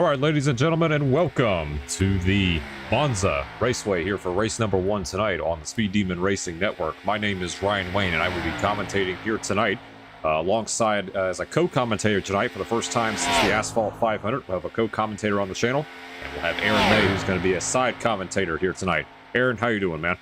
All right, ladies and gentlemen, and welcome to the Monza Raceway here for race number 1 tonight on the Speed Demon Racing Network. My name is Ryan Wayne, and I will be commentating here tonight alongside as a co-commentator tonight for the first time since the Asphalt 500. We'll have a co-commentator on the channel, and we'll have Aaron May, who's going to be a side commentator here tonight. Aaron, how you doing, man?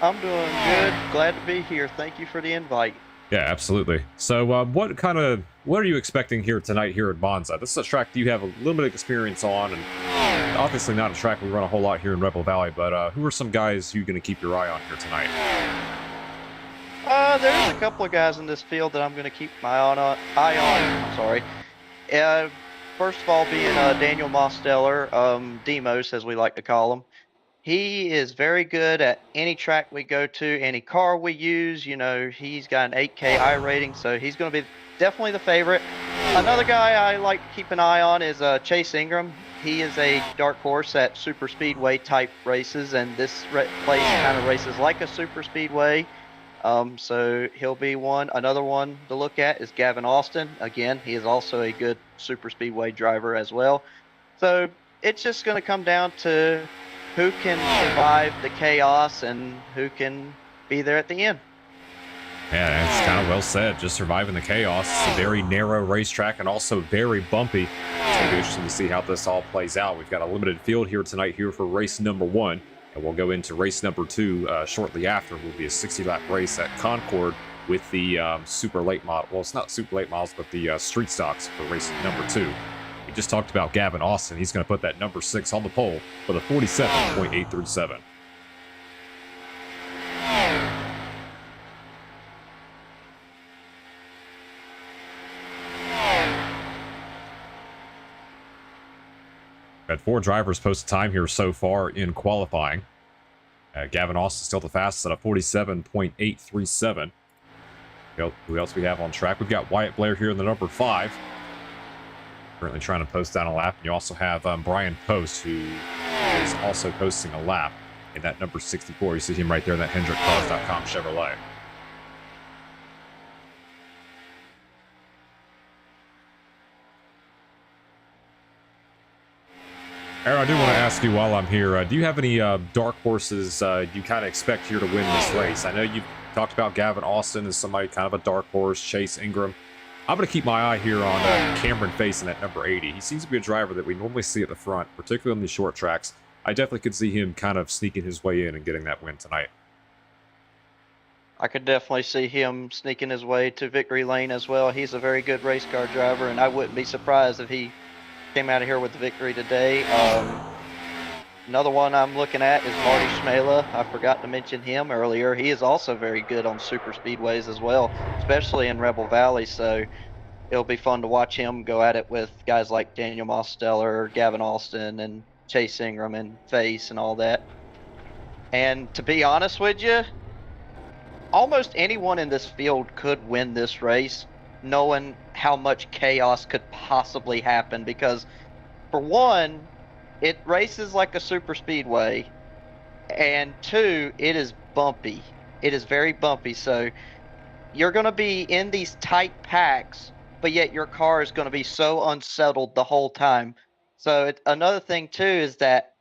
I'm doing good. Glad to be here. Thank you for the invite. Yeah, absolutely. So what are you expecting here tonight here at Monza? This is a track you have a little bit of experience on, and obviously not a track we run a whole lot here in Rebel Valley, but who are some guys you're going to keep your eye on here tonight? There's a couple of guys in this field that I'm going to keep my eye on. Sorry. First of all, being Daniel Mosteller, Demos, as we like to call him. He is very good at any track we go to, any car we use. You know, he's got an 8K iRating, so he's going to be definitely the favorite. Another guy I like to keep an eye on is Chase Ingram. He is a dark horse at super speedway type races, and this place kind of races like a super speedway. So he'll be one. Another one to look at is Gavin Austin. Again, he is also a good super speedway driver as well. So it's just going to come down to who can survive the chaos and who can be there at the end. Yeah, that's kind of well said. Just surviving the chaos. It's a very narrow racetrack and also very bumpy. It's going to be interesting to see how this all plays out. We've got a limited field here tonight here for race number 1. And we'll go into race number 2 shortly after. It will be a 60-lap race at Concord with the super late model. Well, it's not super late models, but the street stocks for race number 2. We just talked about Gavin Austin. He's going to put that number 6 on the pole for the 47.837. Had 4 drivers post time here so far in qualifying. Gavin Austin still the fastest at a 47.837. Who else we have on track? We've got Wyatt Blair here in the number 5. Currently trying to post down a lap. And you also have Brian Post, who is also posting a lap in that number 64. You see him right there in that HendrickCars.com Chevrolet. Aaron, I do want to ask you while I'm here, do you have any dark horses you kind of expect here to win this race? I know you've talked about Gavin Austin as somebody kind of a dark horse, Chase Ingram. I'm going to keep my eye here on Cameron Face in that number 80. He seems to be a driver that we normally see at the front, particularly on these short tracks. I definitely could see him kind of sneaking his way in and getting that win tonight. I could definitely see him sneaking his way to victory lane as well. He's a very good race car driver, and I wouldn't be surprised if he came out of here with the victory today. Another one I'm looking at is Marty Schmela. I forgot to mention him earlier. He is also very good on super speedways as well, especially in Rebel Valley. So it'll be fun to watch him go at it with guys like Daniel Mosteller, Gavin Austin, and Chase Ingram and Face and all that. And to be honest with you, almost anyone in this field could win this race, knowing how much chaos could possibly happen. Because for one, it races like a super speedway, and 2, it is bumpy. It is very bumpy, so you're going to be in these tight packs, but yet your car is going to be so unsettled the whole time. So another thing too is that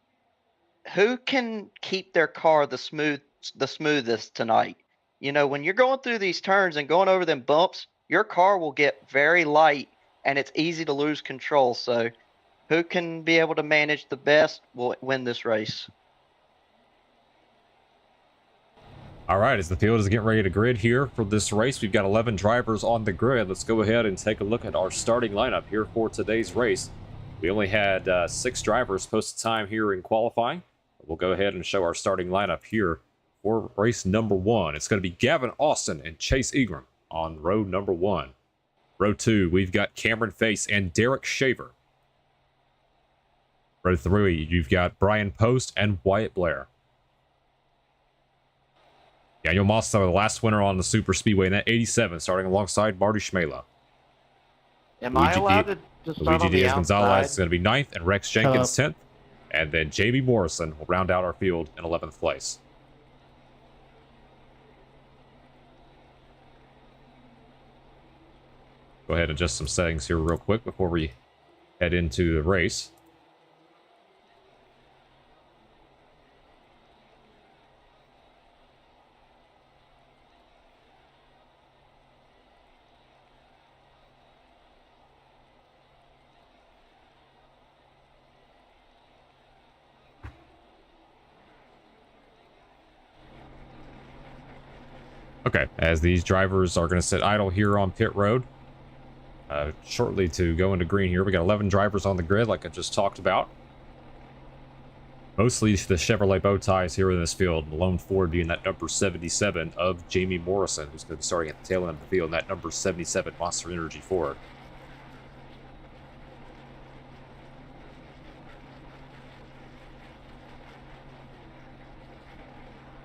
who can keep their car the smoothest tonight? You know, when you're going through these turns and going over them bumps, your car will get very light, and it's easy to lose control. So who can be able to manage the best will win this race. All right, as the field is getting ready to grid here for this race, we've got 11 drivers on the grid. Let's go ahead and take a look at our starting lineup here for today's race. We only had 6 drivers post time here in qualifying. We'll go ahead and show our starting lineup here for race number 1. It's going to be Gavin Austin and Chase Ingram on row number 1. Row 2, we've got Cameron Face and Derek Shaver. Row 3, you've got Brian Post and Wyatt Blair. Daniel Mosteller, the last winner on the Super Speedway in that 87, starting alongside Marty Schmela. Am I allowed to start on the outside? Gonzalez is going to be 9th, and Rex Jenkins 10th. And then Jamie Morrison will round out our field in 11th place. Go ahead and adjust some settings here real quick before we head into the race. Okay, as these drivers are going to sit idle here on pit road, shortly to go into green here. We got 11 drivers on the grid, like I just talked about. Mostly the Chevrolet bow ties here in this field. The lone Ford being that number 77 of Jamie Morrison, who's going to be starting at the tail end of the field in that number 77 Monster Energy Ford.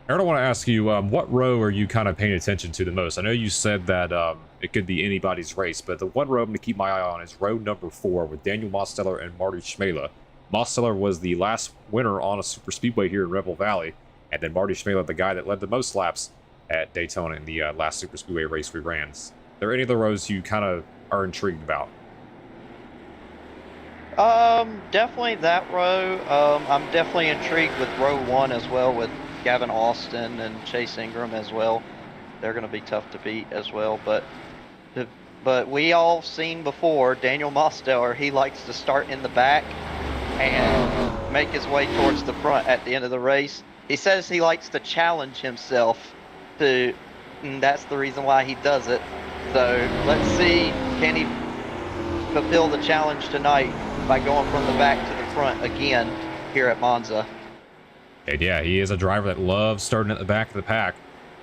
Aaron, I want to ask you, what row are you kind of paying attention to the most? I know you said that it could be anybody's race, but the one row I'm going to keep my eye on is row number 4 with Daniel Mosteller and Marty Schmela. Mosteller was the last winner on a super speedway here in Rebel Valley, and then Marty Schmela, the guy that led the most laps at Daytona in the last super speedway race we ran. Are there any of the rows you kind of are intrigued about? Definitely that row. I'm definitely intrigued with row 1 as well, with Gavin Austin and Chase Ingram as well. They're going to be tough to beat as well, but we all seen before Daniel Mosteller, he likes to start in the back and make his way towards the front at the end of the race. He says he likes to challenge himself and that's the reason why he does it. So let's see, can he fulfill the challenge tonight by going from the back to the front again here at Monza. And yeah, he is a driver that loves starting at the back of the pack.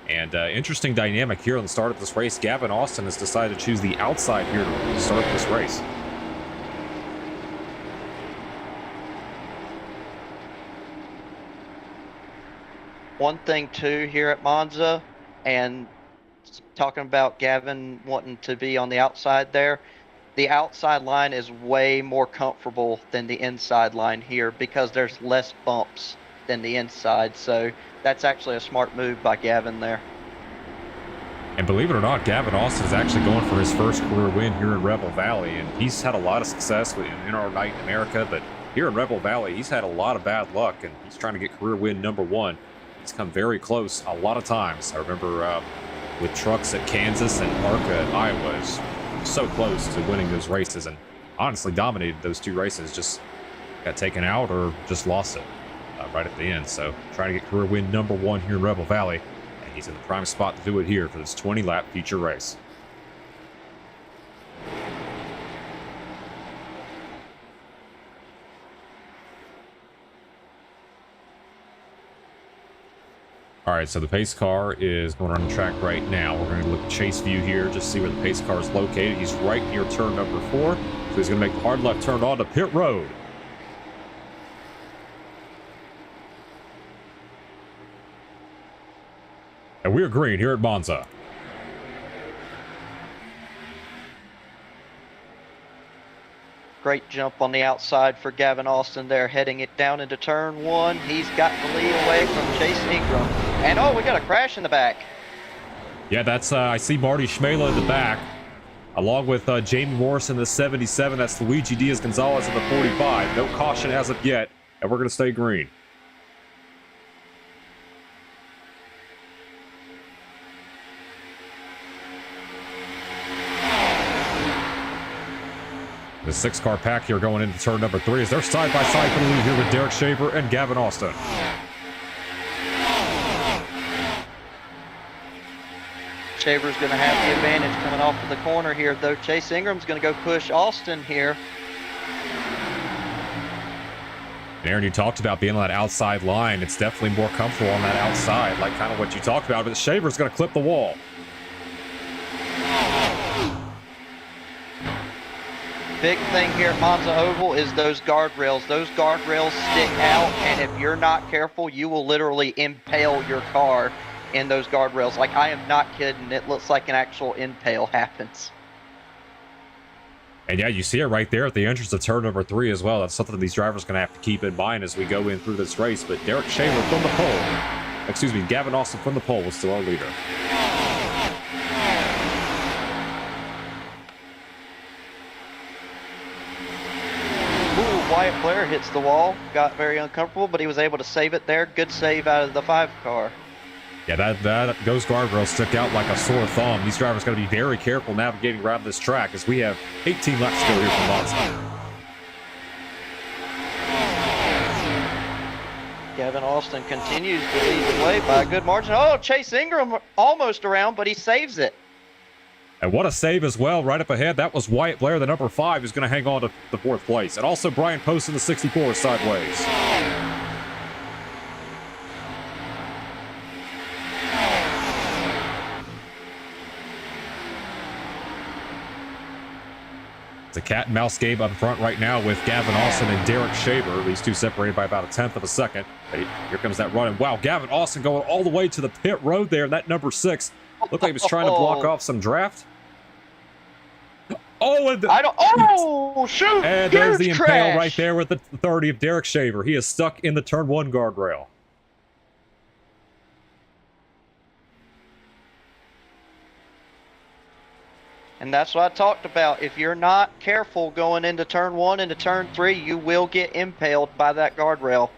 And interesting dynamic here on the start of this race. Gavin Austin has decided to choose the outside here to start this race. One thing too here at Monza, and talking about Gavin wanting to be on the outside there, the outside line is way more comfortable than the inside line here because there's less bumps than the inside, so that's actually a smart move by Gavin there. And believe it or not, Gavin Austin is actually going for his first career win here in Rebel Valley, and he's had a lot of success in our night in America, but here in Rebel Valley, he's had a lot of bad luck, and he's trying to get career win number 1. He's come very close a lot of times. I remember with trucks at Kansas and ARCA at Iowa, was so close to winning those races, and honestly dominated those 2 races, just got taken out or just lost it right at the end. So trying to get career win number 1 here in Rebel Valley, and he's in the prime spot to do it here for this 20-lap feature race. All right, so the pace car is going on the track right now. We're going to look at chase view here, just see where the pace car is located. He's right near turn number 4, so he's going to make the hard left turn onto pit road. And we're green here at Monza. Great jump on the outside for Gavin Austin there, heading it down into turn 1. He's got the lead away from Chase Ingram. And oh, we got a crash in the back. Yeah, that's, I see Marty Schmela in the back, along with Jamie Morrison, the 77. That's Luigi Diaz-Gonzalez in the 45. No caution as of yet, and we're going to stay green. The 6-car pack here going into turn number 3 as they're side-by-side for the lead here with Derek Shaver and Gavin Austin. Shaver's going to have the advantage coming off of the corner here, though Chase Ingram's going to go push Austin here. Aaron, you talked about being on that outside line. It's definitely more comfortable on that outside, like kind of what you talked about, but Shaver's going to clip the wall. Big thing here at Monza Oval is those guardrails. Those guardrails stick out, and if you're not careful, you will literally impale your car in those guardrails. Like, I am not kidding. It looks like an actual impale happens. And yeah, you see it right there at the entrance of turn number 3 as well. That's something these drivers are going to have to keep in mind as we go in through this race. But Derek Shaver from the pole, excuse me, Gavin Austin from the pole was still our leader. Wyatt Blair hits the wall, got very uncomfortable, but he was able to save it there. Good save out of the 5 car. Yeah, those guardrails stick out like a sore thumb. These drivers got to be very careful navigating around this track as we have 18 laps to go here from Monza. Gavin Austin continues to lead the way by a good margin. Oh, Chase Ingram almost around, but he saves it. And what a save as well, right up ahead. That was Wyatt Blair, the number 5, who's going to hang on to the 4th place. And also Brian Post in the 64 sideways. It's a cat and mouse game up front right now with Gavin Austin and Derek Shaver. These two separated by about 1/10 of a second. Here comes that run. And wow, Gavin Austin going all the way to the pit road there. That number 6 looked like he was trying to block off some draft. Oh, and shoot! And there's the impale right there with the 30 of Derek Shaver. He is stuck in the turn 1 guardrail. And that's what I talked about. If you're not careful going into turn 1 into turn 3, you will get impaled by that guardrail.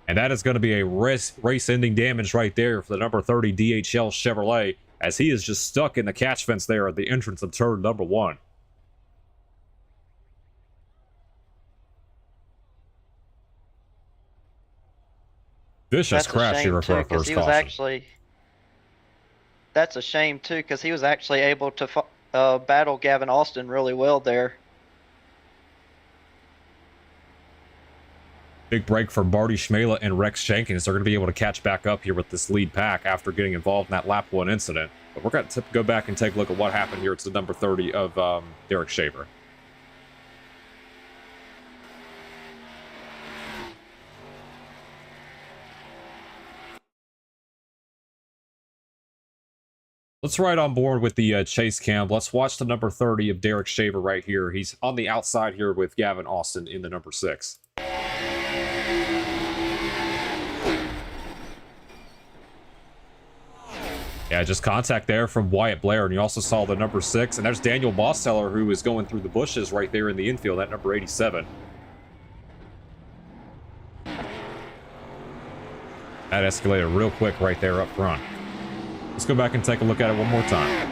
And that is going to be a race-ending damage right there for the number 30 DHL Chevrolet, as he is just stuck in the catch fence there at the entrance of turn number 1. Vicious crash here for our first caution. That's a shame, too, because he was actually able to battle Gavin Austin really well there. Big break for Marty Schmela and Rex Jenkins. They're going to be able to catch back up here with this lead pack after getting involved in that lap 1 incident. But we're going to go back and take a look at what happened here. It's the number 30 of Derek Shaver. Let's ride on board with the chase cam. Let's watch the number 30 of Derek Shaver right here. He's on the outside here with Gavin Austin in the number 6. Yeah, just contact there from Wyatt Blair, and you also saw the number 6, and there's Daniel Mosteller, who is going through the bushes right there in the infield, that number 87. That escalated real quick right there up front. Let's go back and take a look at it one more time.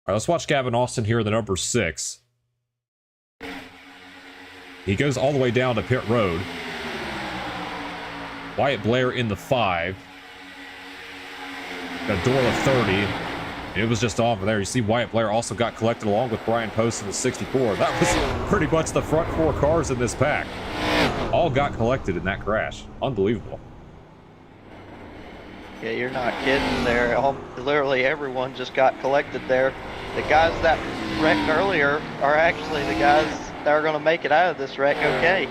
All right, let's watch Gavin Austin here, the number 6. He goes all the way down to pit road. Wyatt Blair in the 5. Got a door of 30. It was just off of there. You see Wyatt Blair also got collected along with Brian Post in the 64. That was pretty much the front 4 cars in this pack. All got collected in that crash. Unbelievable. Yeah, you're not kidding there. Literally everyone just got collected there. The guys that wrecked earlier are actually the guys that are going to make it out of this wreck okay.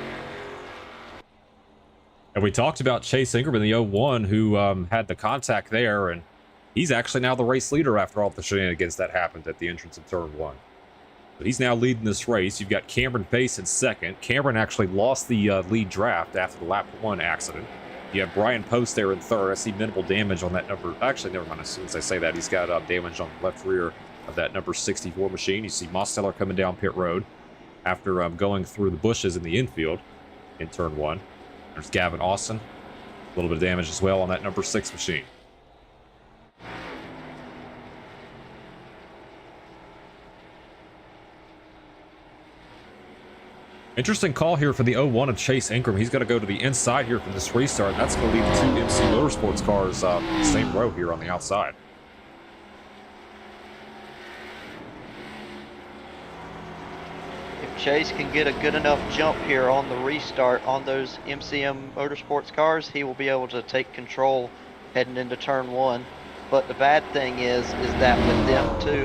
And we talked about Chase Ingram in the 01 who had the contact there, and he's actually now the race leader after all the shenanigans that happened at the entrance of turn 1. But he's now leading this race. You've got Cameron Pace in 2nd. Cameron actually lost the lead draft after the lap 1 accident. You have Brian Post there in 3rd. I see minimal damage on that number. Actually, never mind. As soon as I say that, he's got damage on the left rear of that number 64 machine. You see Mosteller coming down pit road after going through the bushes in the infield in turn 1. There's Gavin Austin. A little bit of damage as well on that number 6 machine. Interesting call here for the 01 of Chase Ingram. He's going to go to the inside here for this restart. And that's going to leave the 2 MC Motorsports cars same row here on the outside. If Chase can get a good enough jump here on the restart on those MCM Motorsports cars, he will be able to take control heading into turn 1. But the bad thing is that with them two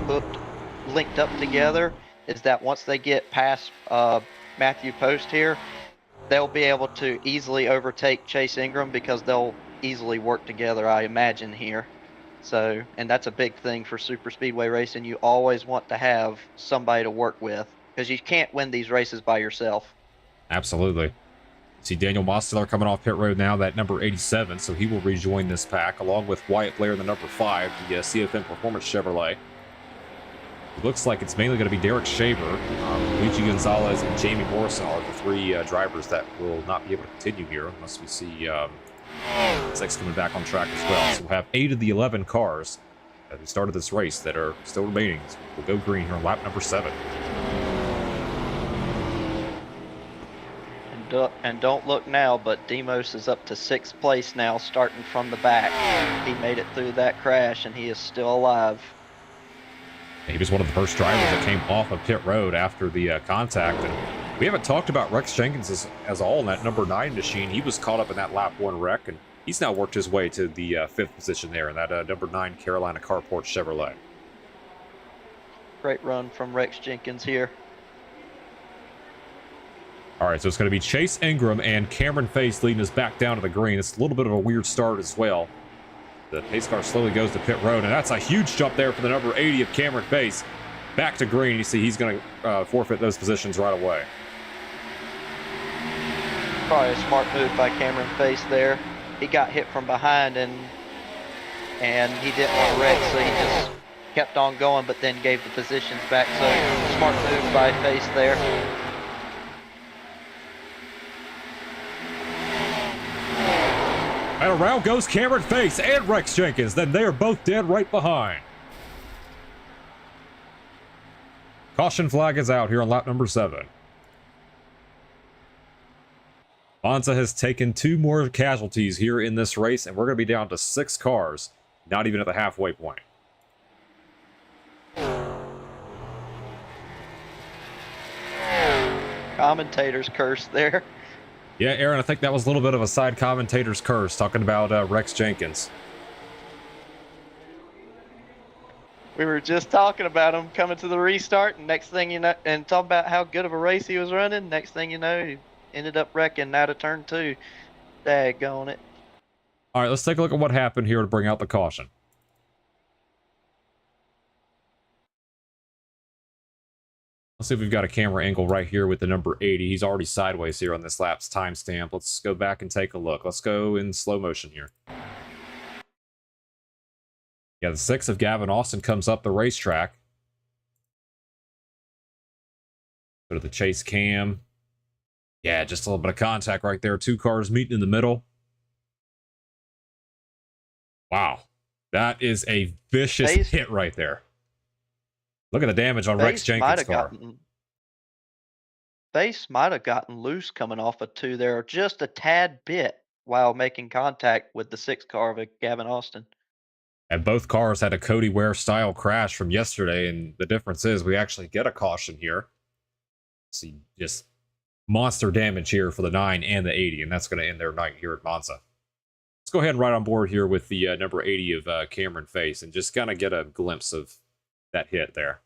linked up together, is that once they get past Matthew Post here, they'll be able to easily overtake Chase Ingram because they'll easily work together, I imagine, here. So, and that's a big thing for super speedway racing. You always want to have somebody to work with because you can't win these races by yourself. Absolutely. See Daniel Mosteller coming off pit road now, that number 87, so he will rejoin this pack, along with Wyatt Blair, the number 5, the CFM Performance Chevrolet. It looks like it's mainly going to be Derek Shaver, Luigi Gonzalez, and Jamie Morrison are the 3 drivers that will not be able to continue here, unless we see 6 coming back on track as well. So we'll have 8 of the 11 cars that we started this race that are still remaining. So we'll go green here on lap number 7. And don't look now, but Demos is up to 6th place now, starting from the back. He made it through that crash, and he is still alive. He was one of the first drivers that came off of pit road after the contact. And we haven't talked about Rex Jenkins as all in that number 9 machine. He was caught up in that lap 1 wreck, and he's now worked his way to the 5th position there in that number 9 Carolina Carport Chevrolet. Great run from Rex Jenkins here. All right, so it's going to be Chase Ingram and Cameron Face leading us back down to the green. It's a little bit of a weird start as well. The pace car slowly goes to pit road, and that's a huge jump there for the number 80 of Cameron Face. Back to green. You see he's going to forfeit those positions right away. Probably a smart move by Cameron Face there. He got hit from behind, and he didn't want to wreck, so he just kept on going, but then gave the positions back. So smart move by Face there. And around goes Cameron Face and Rex Jenkins. Then they are both dead right behind. Caution flag is out here on lap number 7. Monza has taken 2 more casualties here in this race, and we're going to be down to 6 cars, not even at the halfway point. Commentator's curse there. Yeah, Aaron, I think that was a little bit of a side commentator's curse, talking about Rex Jenkins. We were just talking about him coming to the restart, and next thing you know, and talking about how good of a race he was running. Next thing you know, he ended up wrecking out of turn 2. Daggone it. All right, let's take a look at what happened here to bring out the caution. Let's see if we've got a camera angle right here with the number 80. He's already sideways here on this lap's timestamp. Let's go back and take a look. Let's go in slow motion here. Yeah, the 6 of Gavin Austin comes up the racetrack. Go to the chase cam. Yeah, just a little bit of contact right there. 2 cars meeting in the middle. Wow. That is a vicious hit right there. Look at the damage on Rex Jenkins' car. Face might have gotten loose coming off of 2 there, just a tad bit, while making contact with the 6 car of Gavin Austin. And both cars had a Cody Ware style crash from yesterday, and the difference is we actually get a caution here. See, just monster damage here for the 9 and the 80, and that's going to end their night here at Monza. Let's go ahead and ride on board here with the number 80 of Cameron Face and just kind of get a glimpse of that hit there.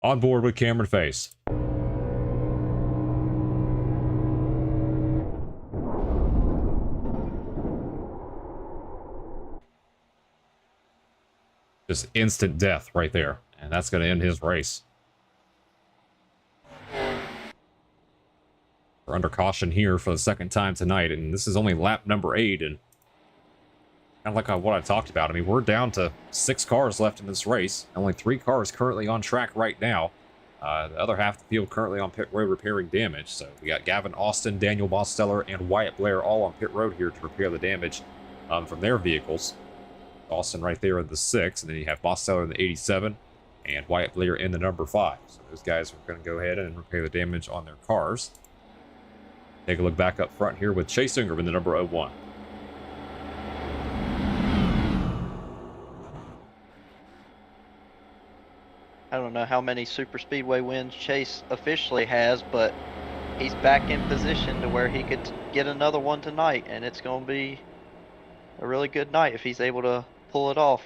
On board with Cameron Face. Just instant death right there. And that's going to end his race. We're under caution here for the 2nd time tonight, and this is only lap number 8, and kind of like what I talked about. I mean, we're down to 6 cars left in this race. Only 3 cars currently on track right now. The other half of the field currently on pit road repairing damage. So we got Gavin Austin, Daniel Mosteller, and Wyatt Blair all on pit road here to repair the damage from their vehicles. Austin right there in the 6, and then you have Mosteller in the 87, and Wyatt Blair in the number 5. So those guys are going to go ahead and repair the damage on their cars. Take a look back up front here with Chase Ingram in the number 01. I don't know how many super speedway wins Chase officially has, but he's back in position to where he could get another one tonight, and it's going to be a really good night if he's able to pull it off.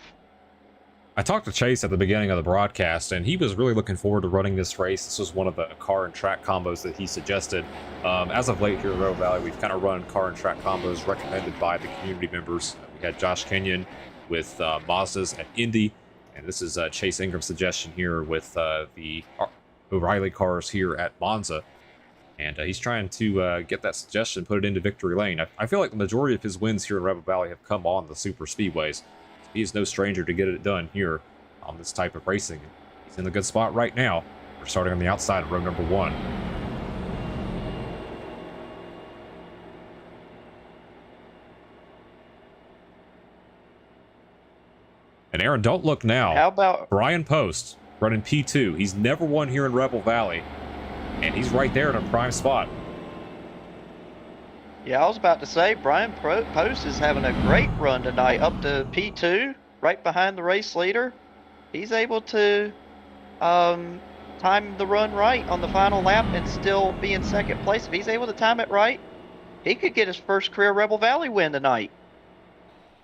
I talked to Chase at the beginning of the broadcast, and he was really looking forward to running this race. This was one of the car and track combos that he suggested. As of late here in Roe Valley, we've kind of run car and track combos recommended by the community members. We had Josh Kenyon with Mazdas at Indy. And this is Chase Ingram's suggestion here with the O'Reilly cars here at Monza. And he's trying to get that suggestion, put it into victory lane. I feel like the majority of his wins here in Rebel Valley have come on the super speedways. He is no stranger to get it done here on this type of racing. He's in a good spot right now. We're starting on the outside of row number 1. And Aaron, don't look now. How about Brian Post running P2? He's never won here in Rebel Valley, and he's right there in a prime spot. Yeah, I was about to say, Brian Post is having a great run tonight, up to P2, right behind the race leader. He's able to time the run right on the final lap and still be in second place. If he's able to time it right, he could get his first career Rebel Valley win tonight.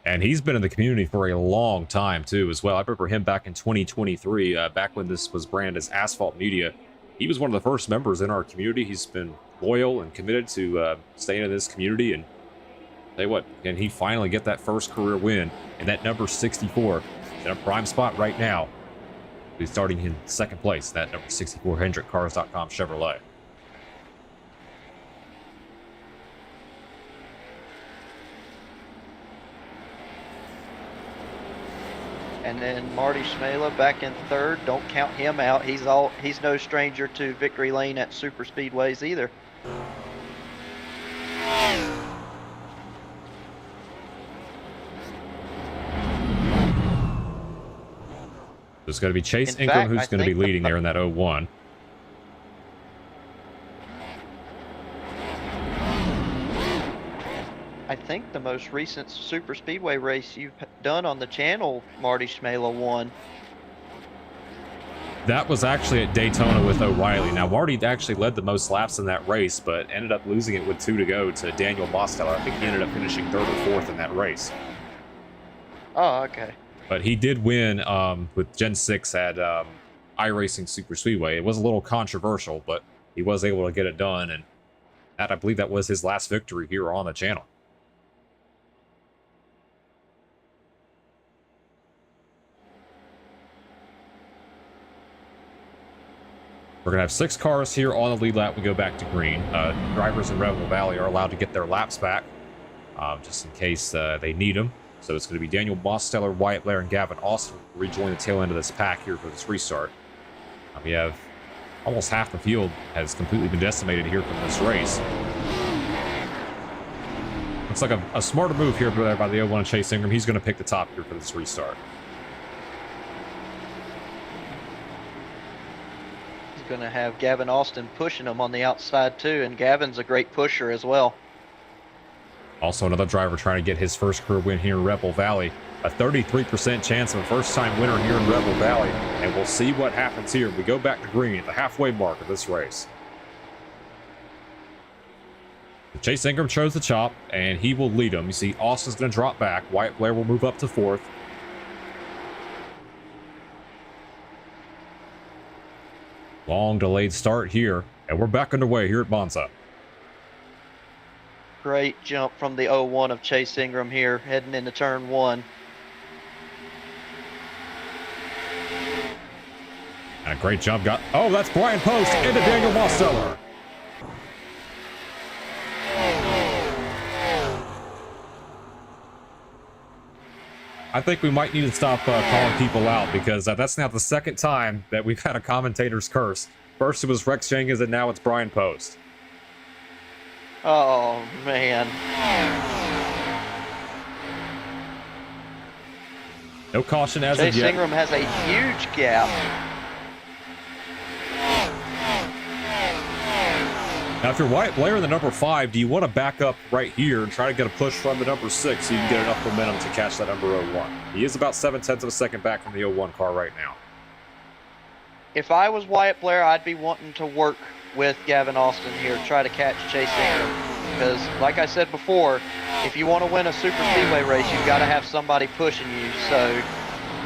And he's been in the community for a long time, too, as well. I remember him back in 2023, back when this was branded as Asphalt Media. He was one of the first members in our community. He's been loyal and committed to staying in this community. And tell you what, can he finally get that first career win? And that number 64 is in a prime spot right now. He's starting in second place, that number 64 HendrickCars.com Chevrolet. And then Marty Schmela back in third. Don't count him out. He's no stranger to victory lane at super speedways either. There's going to be Chase Ingram who's going to be leading there in that 01. I think the most recent super speedway race you've done on the channel, Marty Schmela won. That was actually at Daytona with O'Reilly. Now, Marty actually led the most laps in that race, but ended up losing it with 2 to go to Daniel Mosteller. I think he ended up finishing 3rd or 4th in that race. Oh, okay. But he did win with Gen 6 at iRacing Super Speedway. It was a little controversial, but he was able to get it done, and that, I believe that was his last victory here on the channel. We're going to have 6 cars here on the lead lap. We go back to green. Drivers in Rebel Valley are allowed to get their laps back, just in case they need them. So it's going to be Daniel Mosteller, Wyatt Blair, and Gavin Austin rejoin the tail end of this pack here for this restart. We have almost half the field has completely been decimated here from this race. Looks like a smarter move here by the 01 Chase Ingram. He's going to pick the top here for this restart. Going to have Gavin Austin pushing him on the outside too, and Gavin's a great pusher as well. Also another driver trying to get his first career win here in Rebel Valley. A 33% chance of a first-time winner here in Rebel Valley, and we'll see what happens here. We go back to green at the halfway mark of this race. Chase Ingram chose the chop, and he will lead him. You see Austin's going to drop back. Wyatt Blair will move up to 4th. Long delayed start here, and we're back underway here at Monza. Great jump from the 01 of Chase Ingram here, heading into turn 1. And a great jump got. Oh, that's Brian Post into Daniel Mosteller. I think we might need to stop calling people out, because that's now the second time that we've had a commentator's curse. First it was Rex Jenkins, and now it's Brian Post. Oh, man. No caution as of Chase yet. Ingram has a huge gap. Now, if you're Wyatt Blair in the number 5, do you want to back up right here and try to get a push from the number 6 so you can get enough momentum to catch that number 01? He is about 7/10 of a second back from the 01 car right now. If I was Wyatt Blair, I'd be wanting to work with Gavin Austin here, try to catch Chase Ingram. Because, like I said before, if you want to win a super speedway race, you've got to have somebody pushing you. So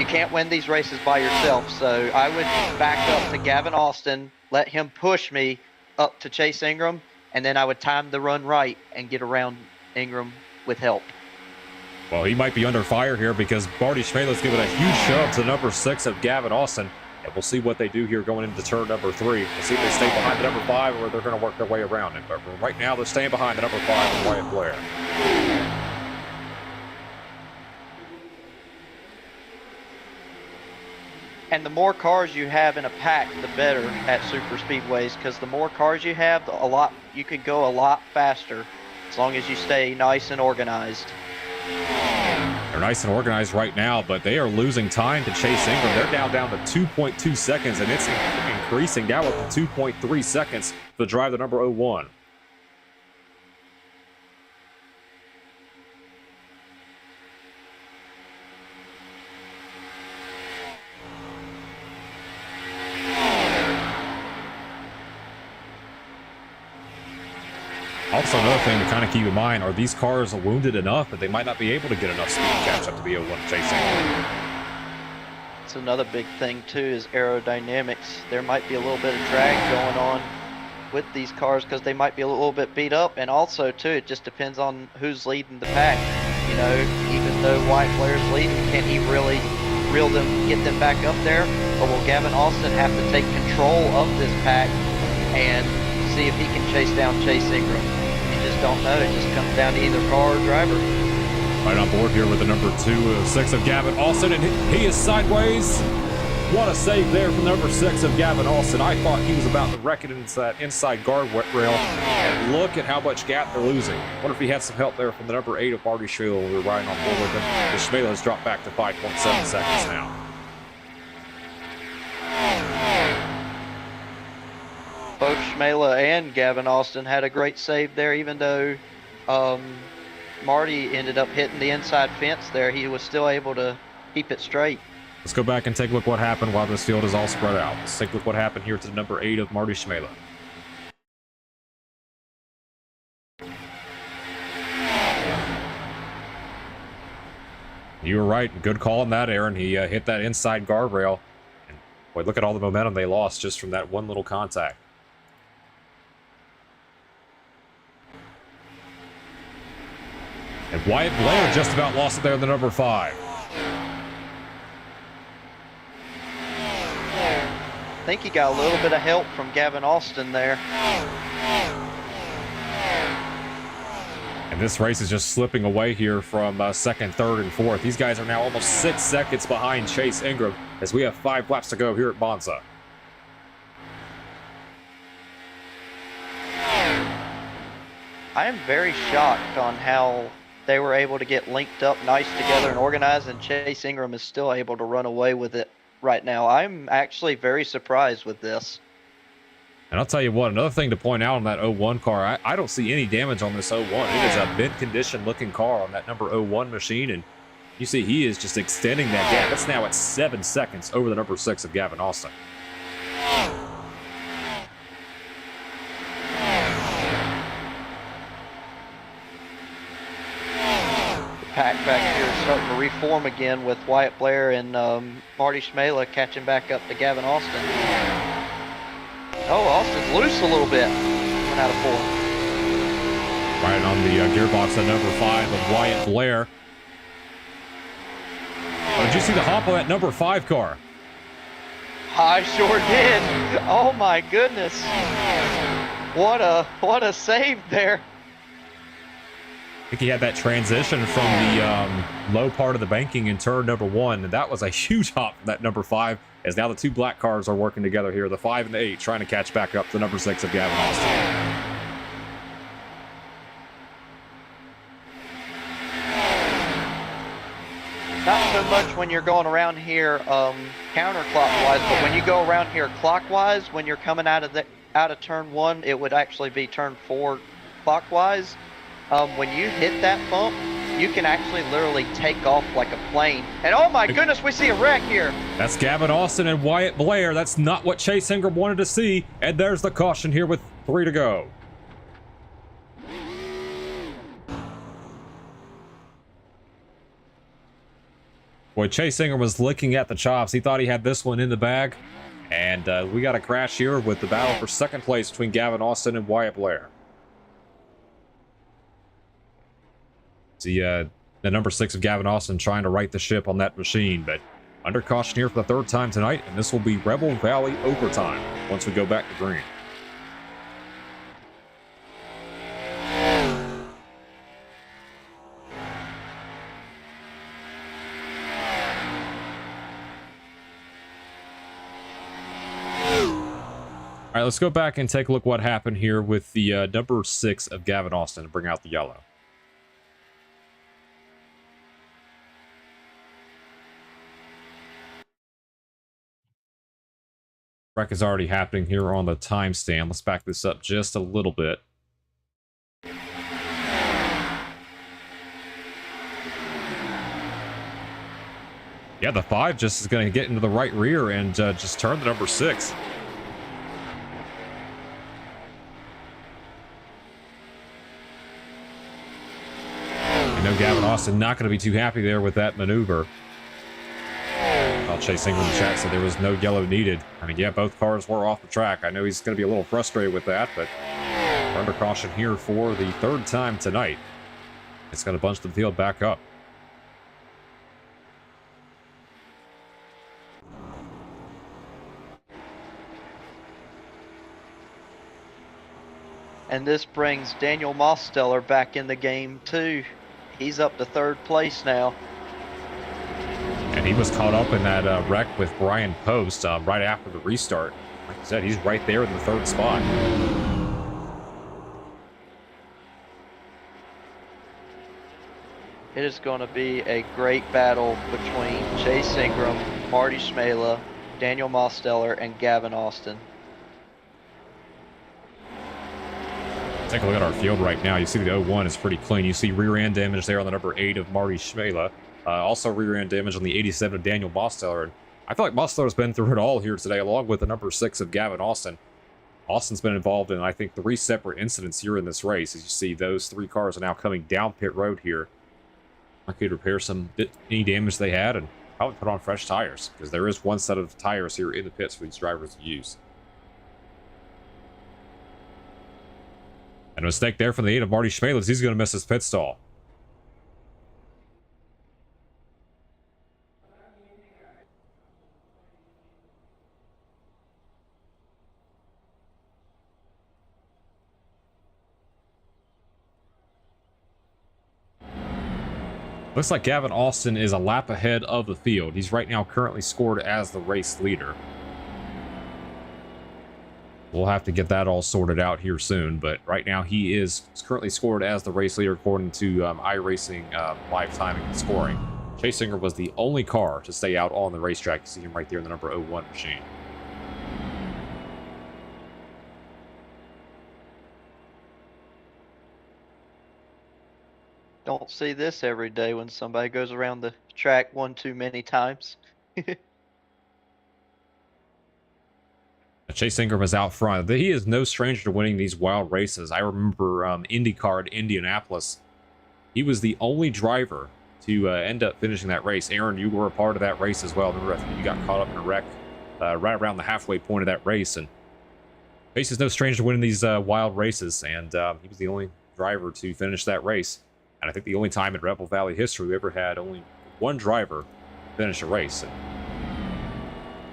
you can't win these races by yourself. So I would back up to Gavin Austin, let him push me up to Chase Ingram, and then I would time the run right and get around Ingram with help. Well, he might be under fire here because Marty Schmela's giving a huge shove to the number 6 of Gavin Austin. And we'll see what they do here going into turn number 3. We'll see if they stay behind the number 5 or they're going to work their way around it. But right now, they're staying behind the number 5 of Wyatt Blair. And the more cars you have in a pack, the better at super speedways, because the more cars you have, you can go a lot faster as long as you stay nice and organized. They're nice and organized right now, but they are losing time to Chase Ingram. They're down to 2.2 seconds, and it's increasing now up to 2.3 seconds to drive the number 01. Also, another thing to kind of keep in mind, are these cars wounded enough that they might not be able to get enough speed to catch up to the 01 chasing? It's another big thing too, is aerodynamics. There might be a little bit of drag going on with these cars because they might be a little bit beat up, and also too, it just depends on who's leading the pack. You know, even though Wyatt Blair's leading, can he really get them back up there, or will Gavin Austin have to take control of this pack and see if he can chase down Chase Ingram? You just don't know. It just comes down to either car or driver. Right on board here with the number 6 of Gavin Austin, and he is sideways. What a save there from number 6 of Gavin Austin. I thought he was about to wreck it into that inside guardrail, and look at how much gap they're losing. Wonder if he had some help there from the number 8 of Marty Schmela when we were riding on board with him. The Schmela has dropped back to 5.7 seconds now. Both Schmela and Gavin Austin had a great save there, even though Marty ended up hitting the inside fence there. He was still able to keep it straight. Let's go back and take a look what happened while this field is all spread out. Let's take a look what happened here to the number 8 of Marty Schmela. You were right. Good call on that, Aaron. He hit that inside guardrail. And boy, look at all the momentum they lost just from that one little contact. And Wyatt Blair just about lost it there in the number 5. I think he got a little bit of help from Gavin Austin there. And this race is just slipping away here from second, third, and fourth. These guys are now almost 6 seconds behind Chase Ingram as we have 5 laps to go here at Monza. I am very shocked on how they were able to get linked up nice together and organized, and Chase Ingram is still able to run away with it right now. I'm actually very surprised with this. And I'll tell you what, another thing to point out on that 01 car, I don't see any damage on this 01. It is a mid-condition looking car on that number 01 machine, and you see he is just extending that gap. It's now at 7 seconds over the number 6 of Gavin Austin. Pack back here is starting to reform again with Wyatt Blair and Marty Schmela catching back up to Gavin Austin. Oh, Austin's loose a little bit. Went out of 4. Right on the gearbox at number 5 of Wyatt Blair. Oh, did you see the hop on that number 5 car? I sure did. Oh my goodness. What a save there. I think he had that transition from the low part of the banking in turn number 1, and that was a huge hop from that number 5, as now the 2 black cars are working together here, the 5 and the 8, trying to catch back up to the number 6 of Gavin Austin. Not so much when you're going around here counterclockwise, but when you go around here clockwise, when you're coming out of turn 1, it would actually be turn 4 clockwise. When you hit that bump, you can actually literally take off like a plane. And oh my goodness, we see a wreck here. That's Gavin Austin and Wyatt Blair. That's not what Chase Ingram wanted to see. And there's the caution here with 3 to go. Boy, Chase Ingram was licking at the chops. He thought he had this one in the bag. And we got a crash here with the battle for second place between Gavin Austin and Wyatt Blair. The The number 6 of Gavin Austin trying to right the ship on that machine, but under caution here for the 3rd time tonight, and this will be Rebel Valley overtime once we go back to green. All right, let's go back and take a look what happened here with the number 6 of Gavin Austin to bring out the yellow. Wreck is already happening here on the timestamp. Let's back this up just a little bit. Yeah, the 5 just is going to get into the right rear and just turn the number 6. I know Gavin Austin not going to be too happy there with that maneuver. Chase Ingram in the chat said there was no yellow needed. I mean, yeah, both cars were off the track. I know he's going to be a little frustrated with that, but we're under caution here for the 3rd time tonight. It's going to bunch the field back up. And this brings Daniel Mosteller back in the game too. He's up to 3rd place now. And he was caught up in that wreck with Brian Post right after the restart. Like I said, he's right there in the 3rd spot. It is going to be a great battle between Chase Ingram, Marty Schmela, Daniel Mosteller, and Gavin Austin. Take a look at our field right now. You see the 01 is pretty clean. You see rear end damage there on the number 8 of Marty Schmela. Also rear end damage on the 87 of Daniel Mosteller. And I feel like Mosteller's been through it all here today, along with the number 6 of Gavin Austin. Austin's been involved in, I think, 3 separate incidents here in this race. As you see, those 3 cars are now coming down pit road here. I could repair any damage they had and probably put on fresh tires, because there is 1 set of tires here in the pits for these drivers to use. And a mistake there from the 8 of Marty Schmela. He's going to miss his pit stall. Looks like Gavin Austin is a lap ahead of the field. He's right now currently scored as the race leader. We'll have to get that all sorted out here soon, but right now he is currently scored as the race leader according to iRacing live timing and scoring. Chase Ingram was the only car to stay out on the racetrack. You see him right there in the number 01 machine. Don't see this every day when somebody goes around the track one too many times. Chase Ingram is out front. He is no stranger to winning these wild races. I remember IndyCar at Indianapolis. He was the only driver to end up finishing that race. Aaron, you were a part of that race as well. Remember, I think you got caught up in a wreck right around the halfway point of that race. And Chase is no stranger to winning these wild races, and he was the only driver to finish that race. And I think the only time in Rebel Valley history we ever had only 1 driver finish a race. And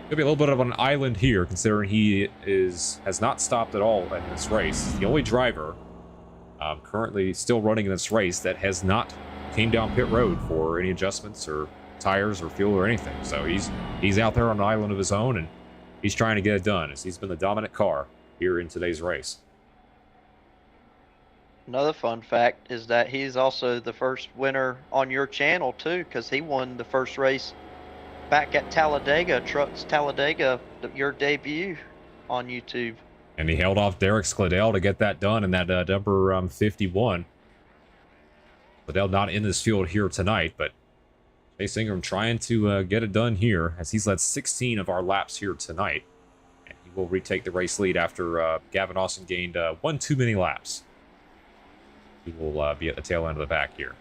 could be a little bit of an island here, considering he has not stopped at all in this race. He's the only driver currently still running in this race that has not came down pit road for any adjustments or tires or fuel or anything. So he's out there on an island of his own, and he's trying to get it done, as he's been the dominant car here in today's race. Another fun fact is that he's also the first winner on your channel too, because he won the first race back at Talladega, Trucks Talladega, your debut on YouTube. And he held off Derek Skladell to get that done in that number 51. Skladell not in this field here tonight, but Chase Ingram trying to get it done here, as he's led 16 of our laps here tonight. And he will retake the race lead after Gavin Austin gained 1 too many laps. He will be at the tail end of the back here.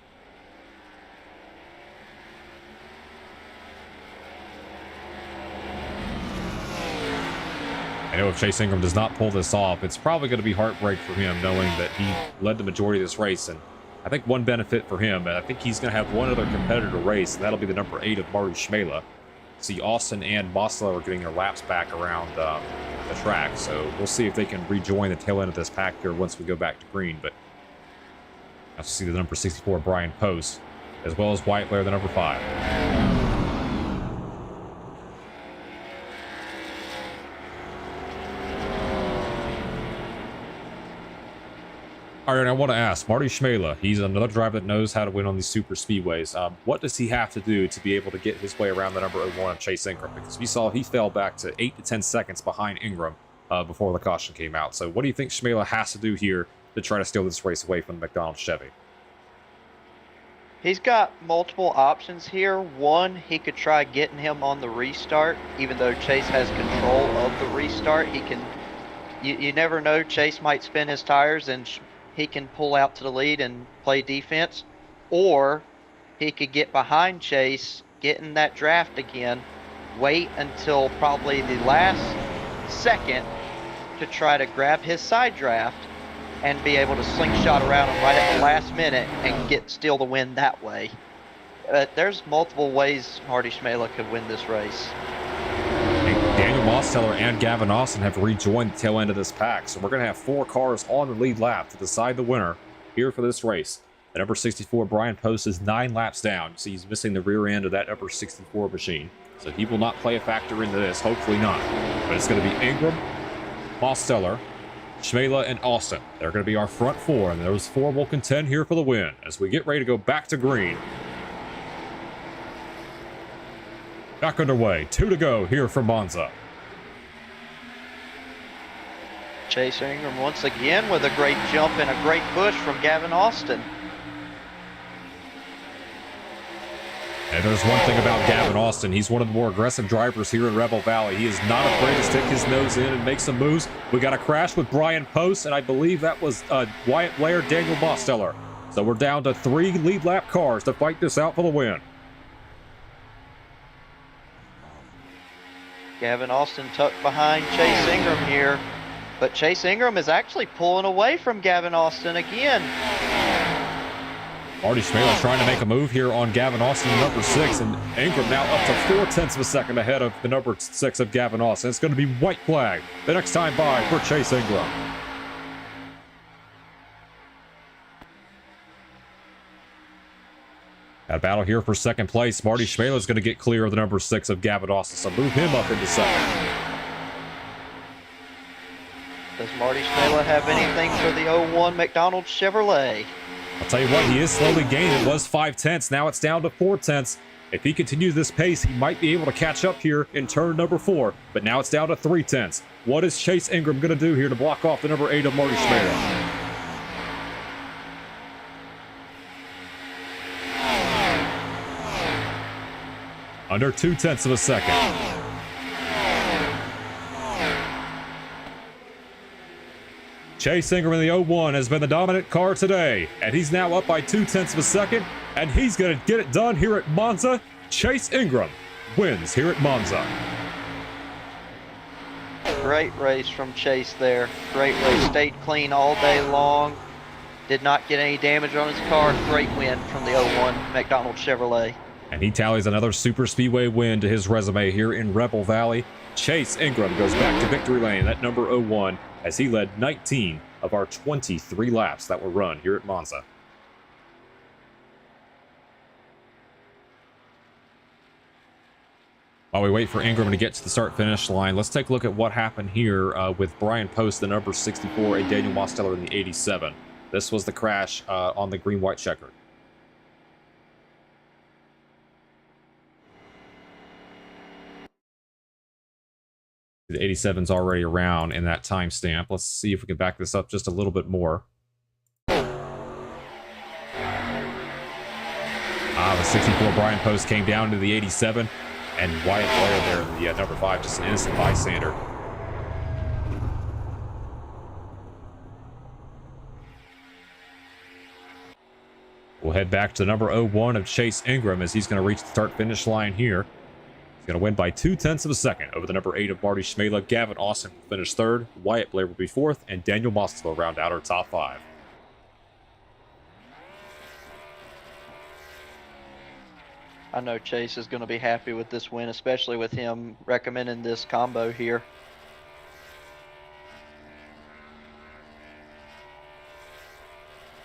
I know if Chase Ingram does not pull this off, it's probably going to be heartbreak for him, knowing that he led the majority of this race and I think one benefit for him, and I think he's going to have one other competitor to race, and that'll be the number 8 of Marty Schmela. See, Austin and Mossler are getting their laps back around the track, so we'll see if they can rejoin the tail end of this pack here once we go back to green. But I see the number 64, Brian Post, as well as Wyatt Blair, the number 5. All right, I want to ask Marty Schmela. He's another driver that knows how to win on these super speedways. What does he have to do to be able to get his way around the number 1 of Chase Ingram? Because we saw he fell back to 8 to 10 seconds behind Ingram before the caution came out. So what do you think Schmela has to do here to try to steal this race away from the McDonald's Chevy? He's got multiple options here. One, he could try getting him on the restart, even though Chase has control of the restart. He can. You never know. Chase might spin his tires and he can pull out to the lead and play defense, or he could get behind Chase, get in that draft again, wait until probably the last second to try to grab his side draft and be able to slingshot around him right at the last minute and steal the win that way. There's multiple ways Marty Schmela could win this race. Daniel Mosteller and Gavin Austin have rejoined the tail end of this pack, so we're going to have 4 cars on the lead lap to decide the winner here for this race. The number 64, Brian Post, is 9 laps down. You see he's missing the rear end of that number 64 machine, so he will not play a factor into this, hopefully not. But it's going to be Ingram, Mosteller, Schmela, and Austin. They're going to be our front 4, and those 4 will contend here for the win as we get ready to go back to green. Back underway, 2 to go here from Monza. Chase Ingram once again with a great jump and a great push from Gavin Austin. And there's one thing about Gavin Austin. He's one of the more aggressive drivers here in Rebel Valley. He is not afraid to stick his nose in and make some moves. We got a crash with Brian Post, and I believe that was Wyatt Blair, Daniel Mosteller. So we're down to 3 lead lap cars to fight this out for the win. Gavin Austin tucked behind Chase Ingram here, but Chase Ingram is actually pulling away from Gavin Austin again. Marty Schmela trying to make a move here on Gavin Austin, number 6, and Ingram now up to 0.4 of a second ahead of the number 6 of Gavin Austin. It's going to be white flag the next time by for Chase Ingram. That battle here for second place. Marty Schmela is going to get clear of the number 6 of Gavin Austin, so move him up into second. Does Marty Schmela have anything for the 01 McDonald's Chevrolet? I'll tell you what, he is slowly gaining. It was 0.5. Now it's down to 0.4. If he continues this pace, he might be able to catch up here in turn number 4, but now it's down to 0.3. What is Chase Ingram going to do here to block off the number 8 of Marty Schmela? Under 0.2 of a second. Chase Ingram in the 01 has been the dominant car today, and he's now up by 0.2 of a second, and he's going to get it done here at Monza. Chase Ingram wins here at Monza. Great race from Chase there. Great race. Stayed clean all day long. Did not get any damage on his car. Great win from the 01 McDonald's Chevrolet. And he tallies another super speedway win to his resume here in Rebel Valley. Chase Ingram goes back to victory lane, that number 01, as he led 19 of our 23 laps that were run here at Monza. While we wait for Ingram to get to the start-finish line, let's take a look at what happened here with Brian Post, the number 64, and Daniel Mosteller in the 87. This was the crash on the green-white checkered. The 87's already around in that timestamp. Let's see if we can back this up just a little bit more. The 64 Brian Post came down to the 87, and Wyatt Blair there, the number 5, just an innocent bystander. We'll head back to the number 01 of Chase Ingram as he's going to reach the start-finish line here. He's going to win by 0.2 of a second over the number 8 of Marty Schmela. Gavin Austin will finish 3rd, Wyatt Blair will be 4th, and Daniel Mosteller will round out our top 5. I know Chase is going to be happy with this win, especially with him recommending this combo here.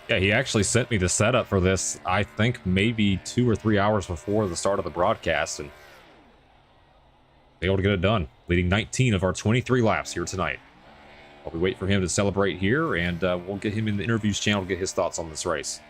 Yeah, he actually sent me the setup for this, I think maybe 2 or 3 hours before the start of the broadcast, and able to get it done, leading 19 of our 23 laps here tonight. While we wait for him to celebrate here, and we'll get him in the interviews channel to get his thoughts on this race.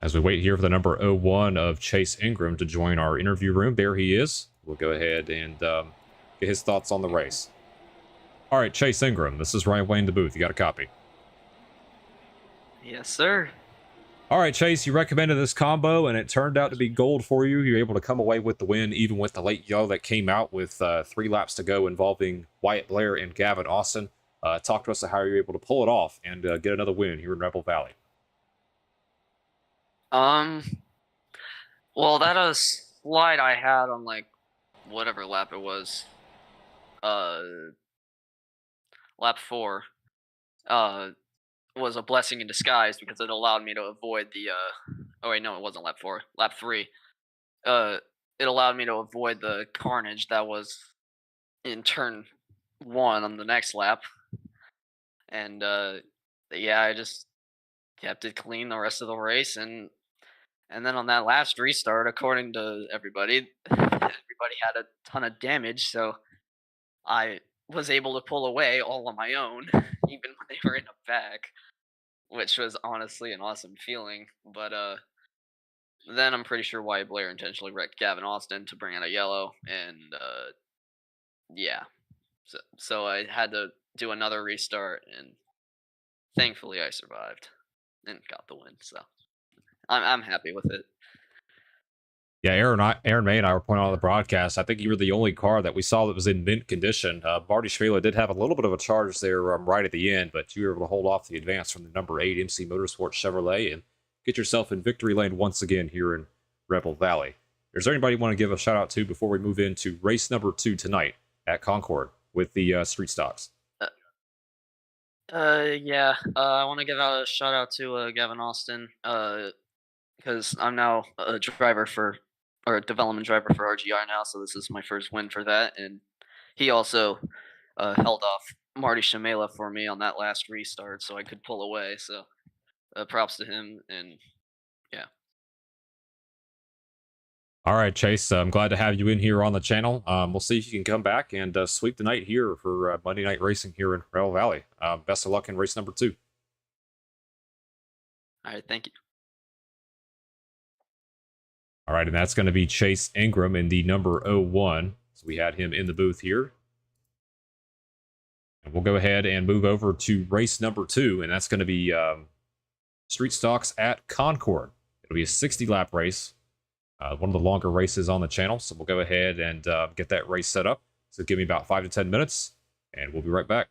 As we wait here for the number 01 of Chase Ingram to join our interview room, there he is. We'll go ahead and get his thoughts on the race. All right, Chase Ingram, this is Ryan Wayne, the booth. You got a copy? Yes, sir. All right, Chase, you recommended this combo, and it turned out to be gold for you. You were able to come away with the win, even with the late yellow that came out with 3 laps to go involving Wyatt Blair and Gavin Austin. Talk to us about how you were able to pull it off and get another win here in Rebel Valley. Well, that slide I had on, like, whatever lap it was, lap 4, was a blessing in disguise because it allowed me to avoid the, oh wait, no, it wasn't lap 4, lap 3. It allowed me to avoid the carnage that was in turn 1 on the next lap. And, yeah, I just kept it clean the rest of the race, and then on that last restart, according to everybody had a ton of damage, so I was able to pull away all on my own, even when they were in a pack, which was honestly an awesome feeling. But then I'm pretty sure Wyatt Blair intentionally wrecked Gavin Austin to bring out a yellow, and yeah, so I had to do another restart, and thankfully I survived and got the win. So I'm happy with it. Yeah, Aaron May and I were pointing out on the broadcast. I think you were the only car that we saw that was in mint condition. Marty Shvela did have a little bit of a charge there right at the end, but you were able to hold off the advance from the number 8 MC Motorsports Chevrolet and get yourself in victory lane once again here in Rebel Valley. Is there anybody you want to give a shout out to before we move into race number 2 tonight at Concord with the street stocks? Yeah, I want to give out a shout out to Gavin Austin, because I'm now a development driver for RGR now, so this is my first win for that, and he also held off Marty Shamela for me on that last restart, so I could pull away. So props to him, and yeah. All right, Chase, I'm glad to have you in here on the channel. We'll see if you can come back and sweep the night here for Monday Night Racing here in Rebel Valley. Best of luck in race number 2. All right, thank you. All right, and that's going to be Chase Ingram in the number 01. So we had him in the booth here. And we'll go ahead and move over to race number 2, and that's going to be street stocks at Concord. It'll be a 60-lap race, one of the longer races on the channel. So we'll go ahead and get that race set up. So give me about 5 to 10 minutes, and we'll be right back.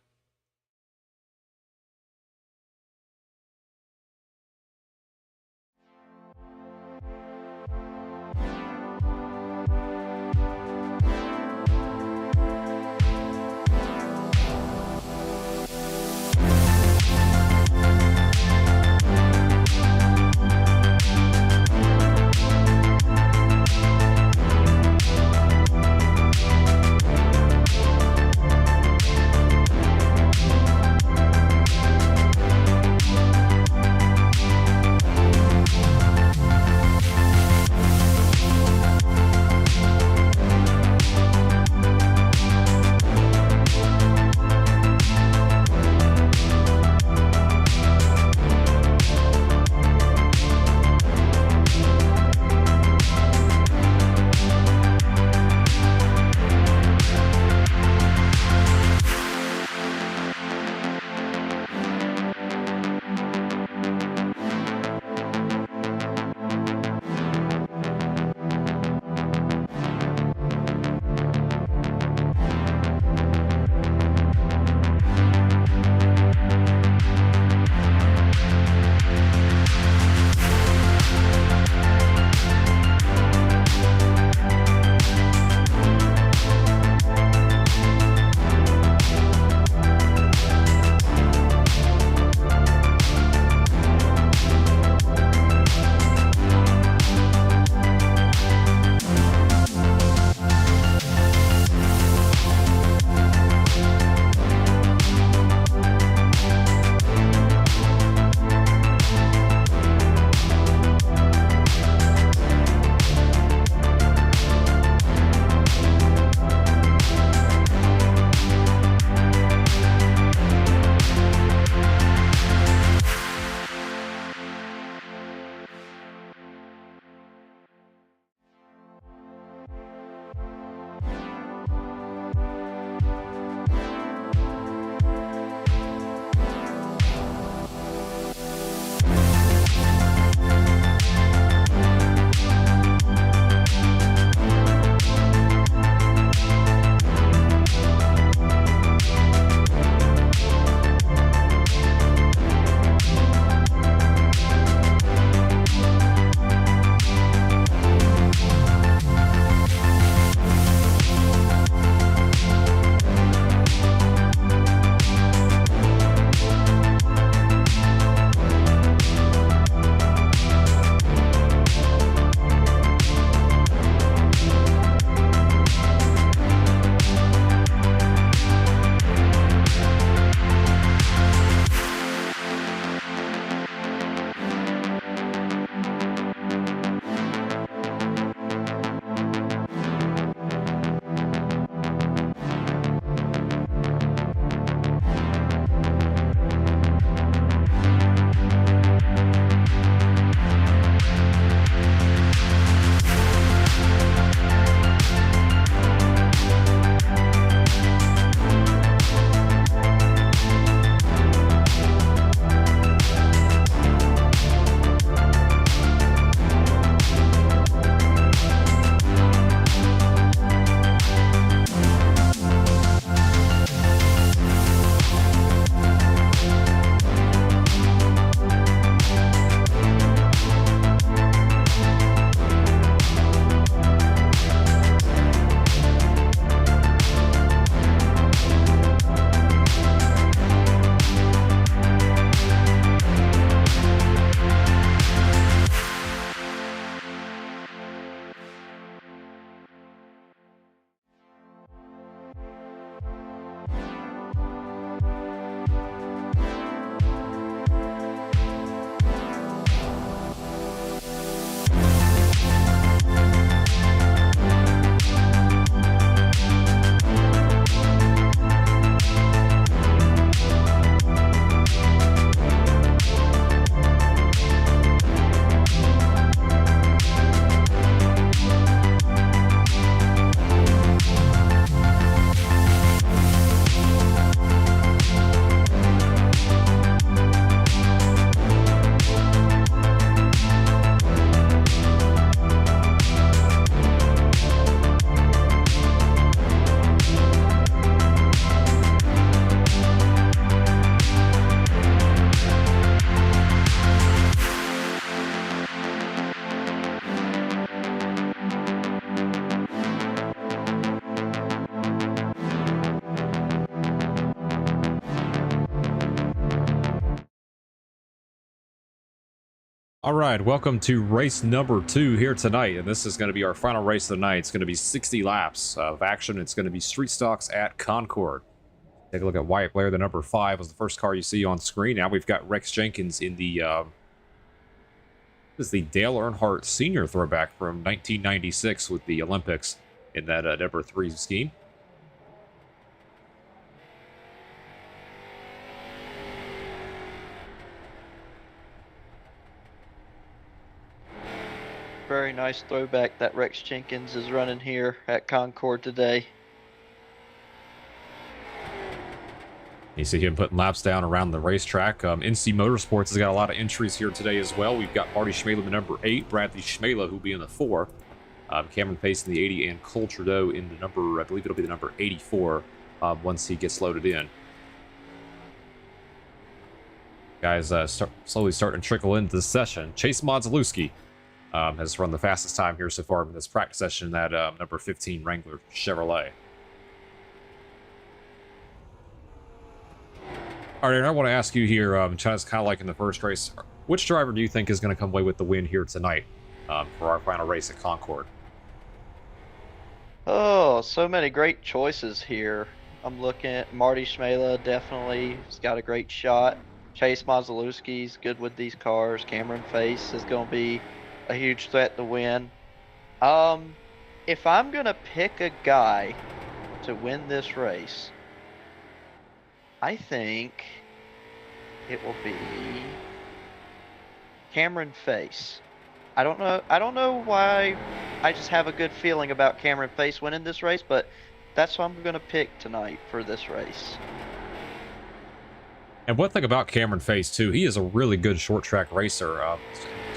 All right, welcome to race number 2 here tonight, and this is going to be our final race of the night. It's going to be 60 laps of action. It's going to be street stocks at Concord. Take a look at Wyatt Blair. The number 5 was the first car you see on screen. Now we've got Rex Jenkins in the this is the Dale Earnhardt Sr. throwback from 1996 with the Olympics in that number 3 scheme. Very nice throwback that Rex Jenkins is running here at Concord today. You see him putting laps down around the racetrack. NC Motorsports has got a lot of entries here today as well. We've got Marty Schmela, the number 8, Bradley Schmela, who'll be in the 4, Cameron Pace in the 80, and Cole Trudeau in the number, I believe it'll be the number 84 once he gets loaded in. Guys slowly starting to trickle into the session. Chase Modzalewski has run the fastest time here so far in this practice session, that number 15 Wrangler Chevrolet. All right, I want to ask you here, China's kind of like in the first race, which driver do you think is going to come away with the win here tonight for our final race at Concord? Oh, so many great choices here. I'm looking at Marty Schmela, definitely. He's got a great shot. Chase Modzalewski's good with these cars. Cameron Face is going to be a huge threat to win. If I'm going to pick a guy to win this race, I think it will be Cameron Face. I don't know why. I just have a good feeling about Cameron Face winning this race, but that's what I'm going to pick tonight for this race. And one thing about Cameron Face, too, he is a really good short track racer.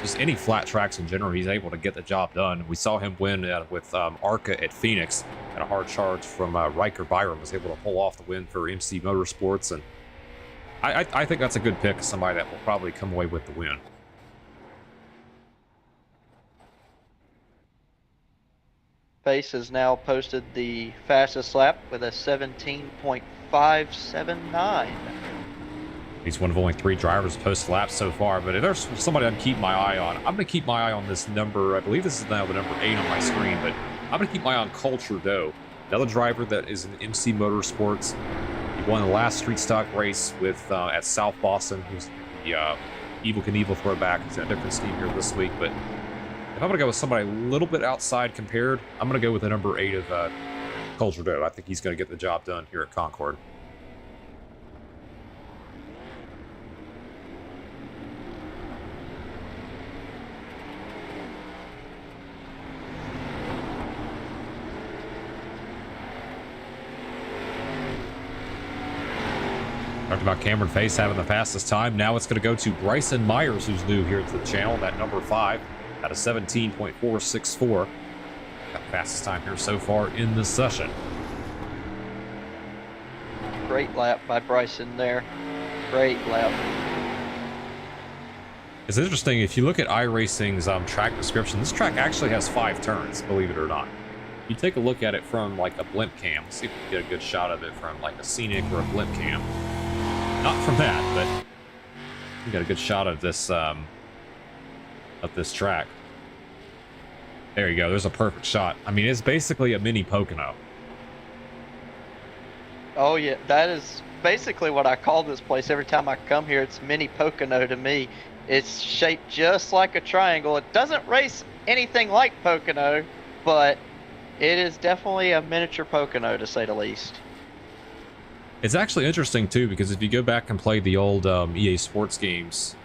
Just any flat tracks in general, he's able to get the job done. We saw him win with ARCA at Phoenix, and a hard charge from Riker Byron was able to pull off the win for MC Motorsports. And I think that's a good pick, somebody that will probably come away with the win. Face has now posted the fastest lap with a 17.579. He's one of only 3 drivers post-lap so far, but if there's somebody I'd keep my eye on, I'm going to keep my eye on this number. I believe this is now the number 8 on my screen, but I'm going to keep my eye on Cole Trudeau, another driver that is in MC Motorsports. He won the last street stock race with at South Boston. He was the Evel Knievel throwback. It's a different scheme here this week, but if I'm going to go with somebody a little bit outside compared, I'm going to go with the number 8 of Cole Trudeau. I think he's going to get the job done here at Concord. Talked about Cameron Face having the fastest time. Now it's going to go to Bryson Myers, who's new here to the channel, that number 5, at a 17.464. Got the fastest time here so far in this session. Great lap by Bryson there. Great lap. It's interesting, if you look at iRacing's track description, this track actually has 5 turns, believe it or not. You take a look at it from like a blimp cam. Let's see if we can get a good shot of it from like a scenic or a blimp cam. Not from that, but we got a good shot of this track. There you go. There's a perfect shot. I mean, it's basically a mini Pocono. Oh yeah, that is basically what I call this place every time I come here. It's mini Pocono to me. It's shaped just like a triangle. It doesn't race anything like Pocono, but it is definitely a miniature Pocono to say the least. It's actually interesting too, because if you go back and play the old EA Sports games,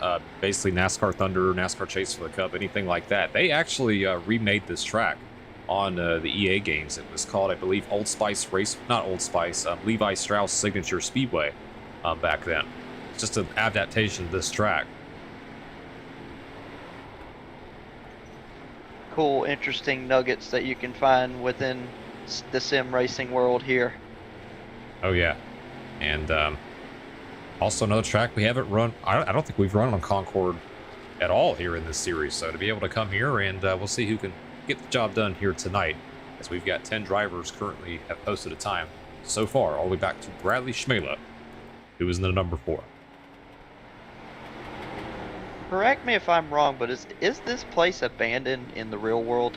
basically NASCAR Thunder, NASCAR Chase for the Cup, anything like that, they actually remade this track on the EA games. It was called, I believe, Old Spice Race, not Old Spice, Levi Strauss Signature Speedway back then. It's just an adaptation of this track. Cool, interesting nuggets that you can find within the sim racing world here. Oh yeah. And also another track we haven't run. I don't think we've run on Concord at all here in this series. So to be able to come here, and we'll see who can get the job done here tonight, as we've got 10 drivers currently have posted a time so far, all the way back to Bradley Schmela, who is in the number 4. Correct me if I'm wrong, but is this place abandoned in the real world?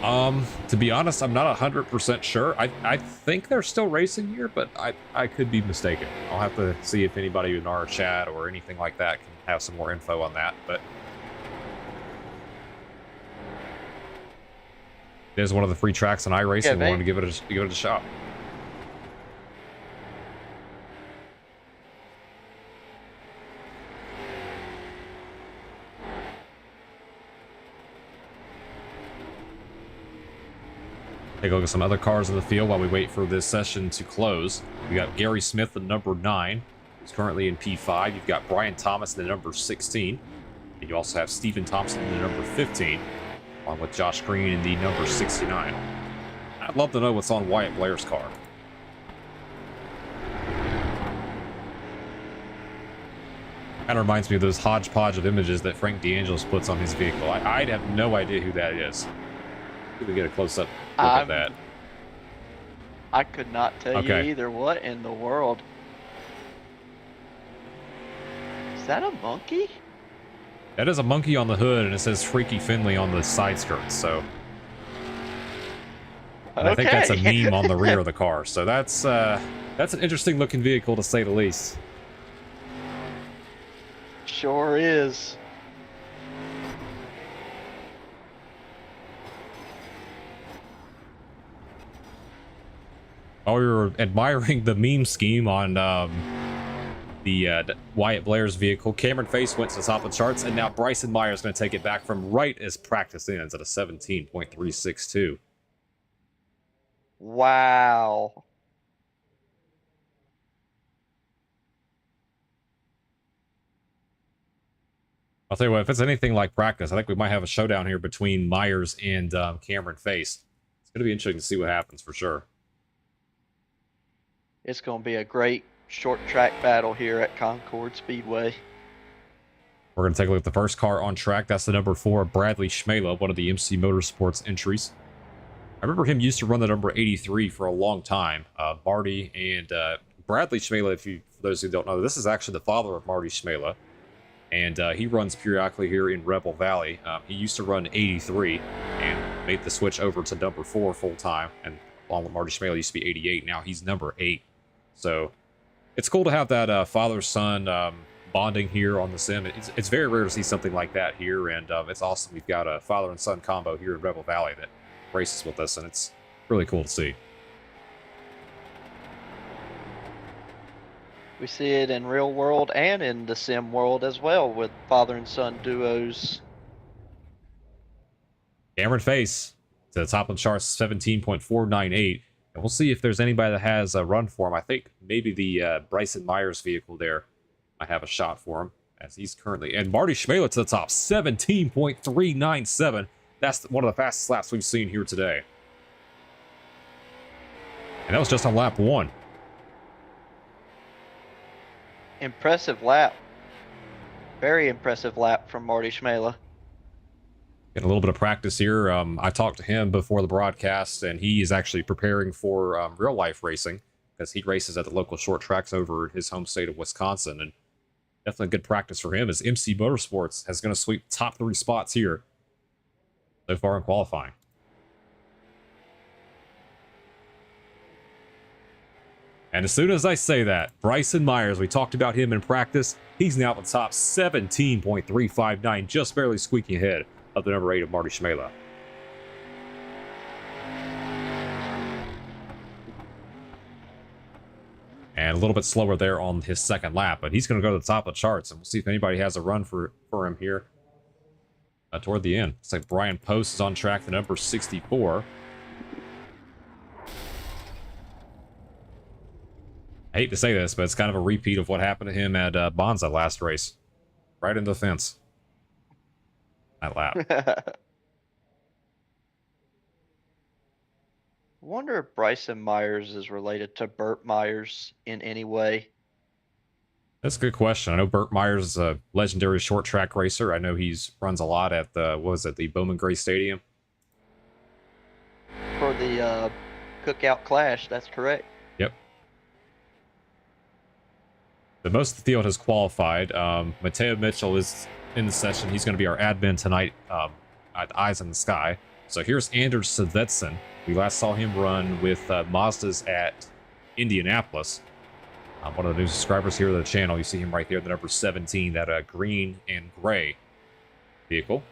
To be honest, I'm not 100% sure. I think they're still racing here, but I could be mistaken. I'll have to see if anybody in our chat or anything like that can have some more info on that, but it is one of the free tracks on iRacing. Yeah, I wanted to give it a shot. Take a look at some other cars in the field while we wait for this session to close. We got Gary Smith, the number 9, who's currently in P5. You've got Brian Thomas, the number 16. And you also have Stephen Thompson, the number 15, along with Josh Green in the number 69. I'd love to know what's on Wyatt Blair's car. Kind of reminds me of those hodgepodge of images that Frank DeAngelis puts on his vehicle. I'd have no idea who that is. We get a close-up look at that. I could not tell you either. What in the world? Is that a monkey? That is a monkey on the hood, and it says Freaky Finley on the side skirts, so... And I think that's a meme on the rear of the car, so that's an interesting-looking vehicle, to say the least. Sure is. While we were admiring the meme scheme on the Wyatt Blair's vehicle, Cameron Face went to the top of the charts, and now Bryson Meyer is going to take it back from right as practice ends at a 17.362. Wow. I'll tell you what, if it's anything like practice, I think we might have a showdown here between Myers and Cameron Face. It's going to be interesting to see what happens for sure. It's going to be a great short track battle here at Concord Speedway. We're going to take a look at the first car on track. That's the number 4, Bradley Schmela, one of the MC Motorsports entries. I remember him used to run the number 83 for a long time. Marty and Bradley Schmela, for those who don't know, this is actually the father of Marty Schmela. And he runs periodically here in Rebel Valley. He used to run 83 and made the switch over to number 4 full-time. And along with Marty Schmela, used to be 88. Now he's number 8. So it's cool to have that father-son bonding here on the sim. It's very rare to see something like that here, and it's awesome. We've got a father and son combo here in Rebel Valley that races with us, and it's really cool to see. We see it in real world and in the sim world as well, with father and son duos. Cameron Face to the top of the charts, 17.498. And we'll see if there's anybody that has a run for him. I think maybe the Bryson Myers vehicle there might have a shot for him, as he's currently... And Marty Schmela to the top, 17.397. That's one of the fastest laps we've seen here today. And that was just on lap 1. Impressive lap. Very impressive lap from Marty Schmela. Getting a little bit of practice here. I talked to him before the broadcast, and he is actually preparing for real-life racing, because he races at the local short tracks over his home state of Wisconsin. And definitely good practice for him, as MC Motorsports is going to sweep top 3 spots here so far in qualifying. And as soon as I say that, Bryson Myers, we talked about him in practice, he's now at the top, 17.359, just barely squeaking ahead of the number 8 of Marty Schmela. And a little bit slower there on his second lap, but he's going to go to the top of the charts, and we'll see if anybody has a run for him here toward the end. Looks like Brian Post is on track, the number 64. I hate to say this, but it's kind of a repeat of what happened to him at Monza last race. Right into the fence. That lap. Wonder if Bryson Myers is related to Burt Myers in any way. That's a good question. I know Burt Myers is a legendary short track racer. I know he's runs a lot at the the Bowman Gray Stadium. For the Cookout Clash, that's correct. Yep. But most of the field has qualified. Mateo Mitchell is in the session. He's going to be our admin tonight at Eyes in the Sky. So here's Anders Svetsen. We last saw him run with Mazdas at Indianapolis. One of the new subscribers here to the channel. You see him right there, the number 17, that green and gray vehicle.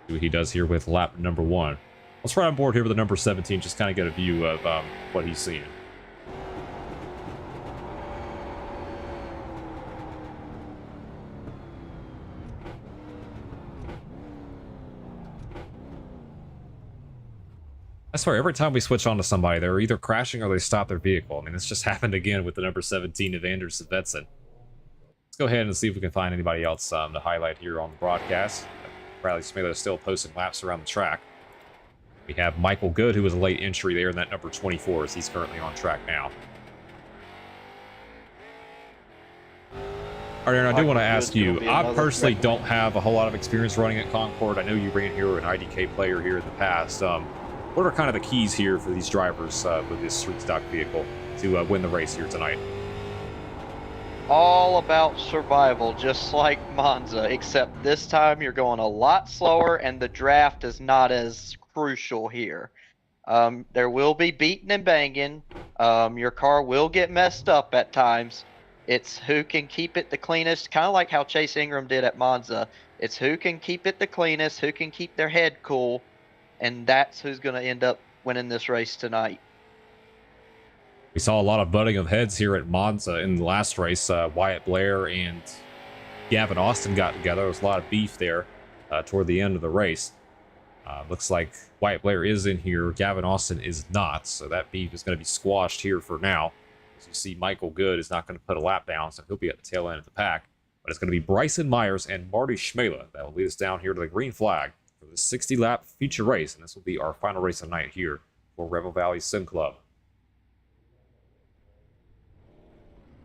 See what he does here with lap number 1. Let's ride on board here with the number 17, just kind of get a view of what he's seeing. I swear, every time we switch on to somebody, they're either crashing or they stop their vehicle. I mean, this just happened again with the number 17 of Anders Svetsen. Let's go ahead and see if we can find anybody else to highlight here on the broadcast. Bradley Smith is still posting laps around the track. We have Michael Good, who was a late entry there in that number 24, as he's currently on track now. All right, Aaron, I do want to ask you, I personally don't have a whole lot of experience running at Concord. I know you ran here, an IDK player here in the past. What are kind of the keys here for these drivers with this street stock vehicle to win the race here tonight? All about survival, just like Monza, except this time you're going a lot slower and the draft is not as crucial here. There will be beating and banging. Your car will get messed up at times. It's who can keep it the cleanest, kind of like how Chase Ingram did at Monza. It's who can keep it the cleanest, who can keep their head cool, and that's who's going to end up winning this race tonight. We saw a lot of butting of heads here at Monza in the last race. Wyatt Blair and Gavin Austin got together. There was a lot of beef there toward the end of the race. Looks like Wyatt Blair is in here. Gavin Austin is not, so that beef is going to be squashed here for now. As you see, Michael Good is not going to put a lap down, so he'll be at the tail end of the pack. But it's going to be Bryson Myers and Marty Schmela that will lead us down here to the green flag for the 60-lap feature race, and this will be our final race of the night here for Rebel Valley Sim Club.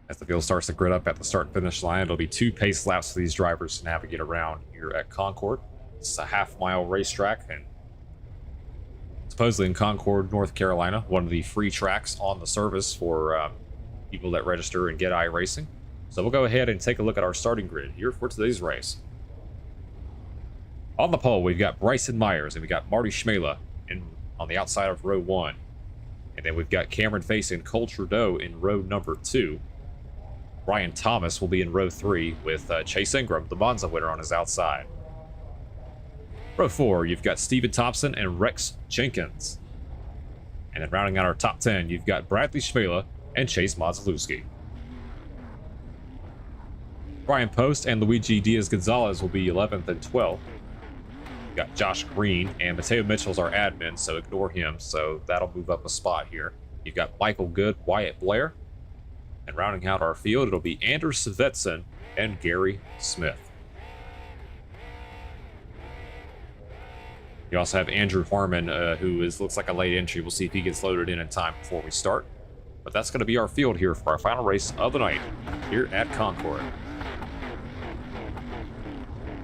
As the field starts to grid up at the start-finish line, it'll be 2 pace laps for these drivers to navigate around here at Concord. It's a half-mile racetrack, and supposedly in Concord, North Carolina, one of the free tracks on the service for people that register and get iRacing. So we'll go ahead and take a look at our starting grid here for today's race. On the pole, we've got Bryson Myers, and we got Marty Schmela on the outside of row 1. And then we've got Cameron Face and Cole Trudeau in row number 2. Brian Thomas will be in row 3 with Chase Ingram, the Monza winner, on his outside. Row 4, you've got Steven Thompson and Rex Jenkins. And then rounding out our top 10, you've got Bradley Schmela and Chase Mazalewski. Brian Post and Luigi Diaz-Gonzalez will be 11th and 12th. You've got Josh Green, and Mateo Mitchell's our admin, so ignore him. So that'll move up a spot here. You've got Michael Good, Wyatt Blair. And rounding out our field, it'll be Anders Svetsen and Gary Smith. You also have Andrew Harmon, who looks like a late entry. We'll see if he gets loaded in time before we start. But that's going to be our field here for our final race of the night here at Concord.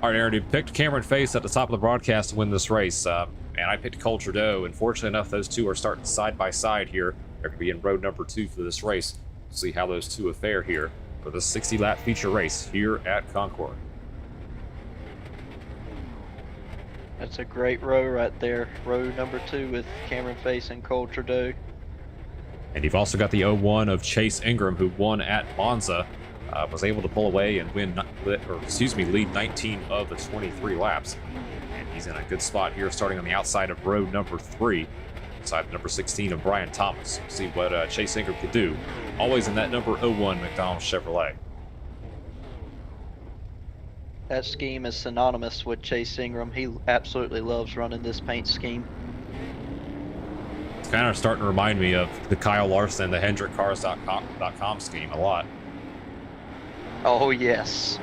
All right, Aaron, you picked Cameron Face at the top of the broadcast to win this race. And I picked Cole Trudeau. And fortunately enough, those two are starting side by side here. They're going to be in row number 2 for this race. We'll see how those two fare here for the 60-lap feature race here at Concord. That's a great row right there. Row number 2 with Cameron Face and Cole Trudeau. And you've also got the 01 of Chase Ingram, who won at Monza, was able to pull away and lead 19 of the 23 laps. And he's in a good spot here, starting on the outside of row number 3, inside number 16 of Brian Thomas. See what Chase Ingram could do. Always in that number 01 McDonald's Chevrolet. That scheme is synonymous with Chase Ingram. He absolutely loves running this paint scheme. It's kind of starting to remind me of the Kyle Larson, the HendrickCars.com scheme a lot. Oh, yes.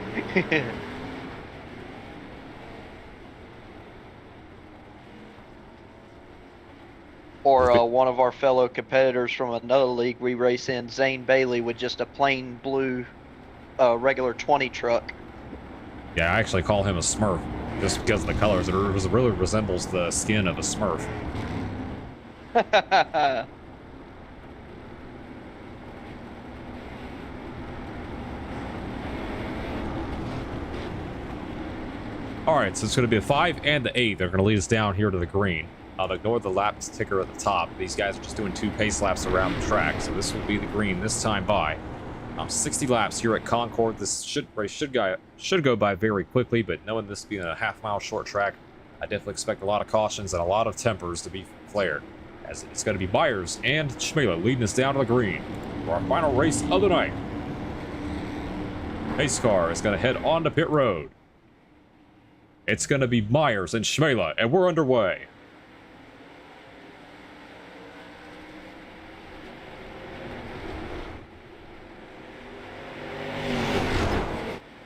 Or one of our fellow competitors from another league we race in, Zane Bailey, with just a plain blue regular 20 truck. Yeah, I actually call him a Smurf just because of the colors. It really resembles the skin of a Smurf. All right, so it's going to be a 5 and the 8. They're going to lead us down here to the green. Ignore the lap ticker at the top. These guys are just doing 2 pace laps around the track, so this will be the green this time by. 60 laps here at Concord. This race should go by very quickly, but knowing this being a half-mile short track, I definitely expect a lot of cautions and a lot of tempers to be flared. As it's going to be Myers and Schmela leading us down to the green for our final race of the night. Pace car is going to head on to pit road. It's going to be Myers and Schmela, and we're underway.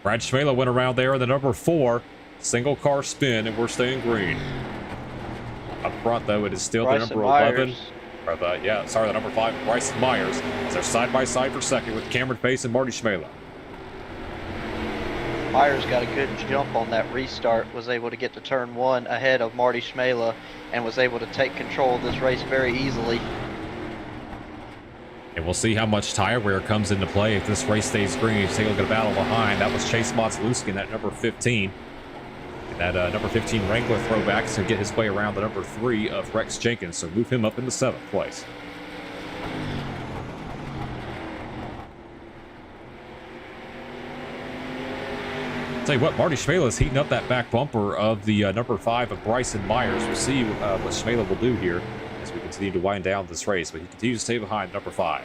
Brad Schmela went around there in the number 4 single car spin, and we're staying green. Up front, though, it is still the number 11. Or the number 5, Bryson Myers. As they're side by side for second with Cameron Pace and Marty Schmela. Myers got a good jump on that restart, was able to get to turn 1 ahead of Marty Schmela, and was able to take control of this race very easily. And we'll see how much tire wear comes into play if this race stays green. You take a look at the battle behind. That was Chase Motzlewski in that number 15. And that number 15 Wrangler throwback to get his way around the number 3 of Rex Jenkins. So move him up into 7th place. Tell you what, Marty Schmela is heating up that back bumper of the number 5 of Bryson Myers. We'll see what Schmela will do here as we continue to wind down this race, but he continues to stay behind number 5.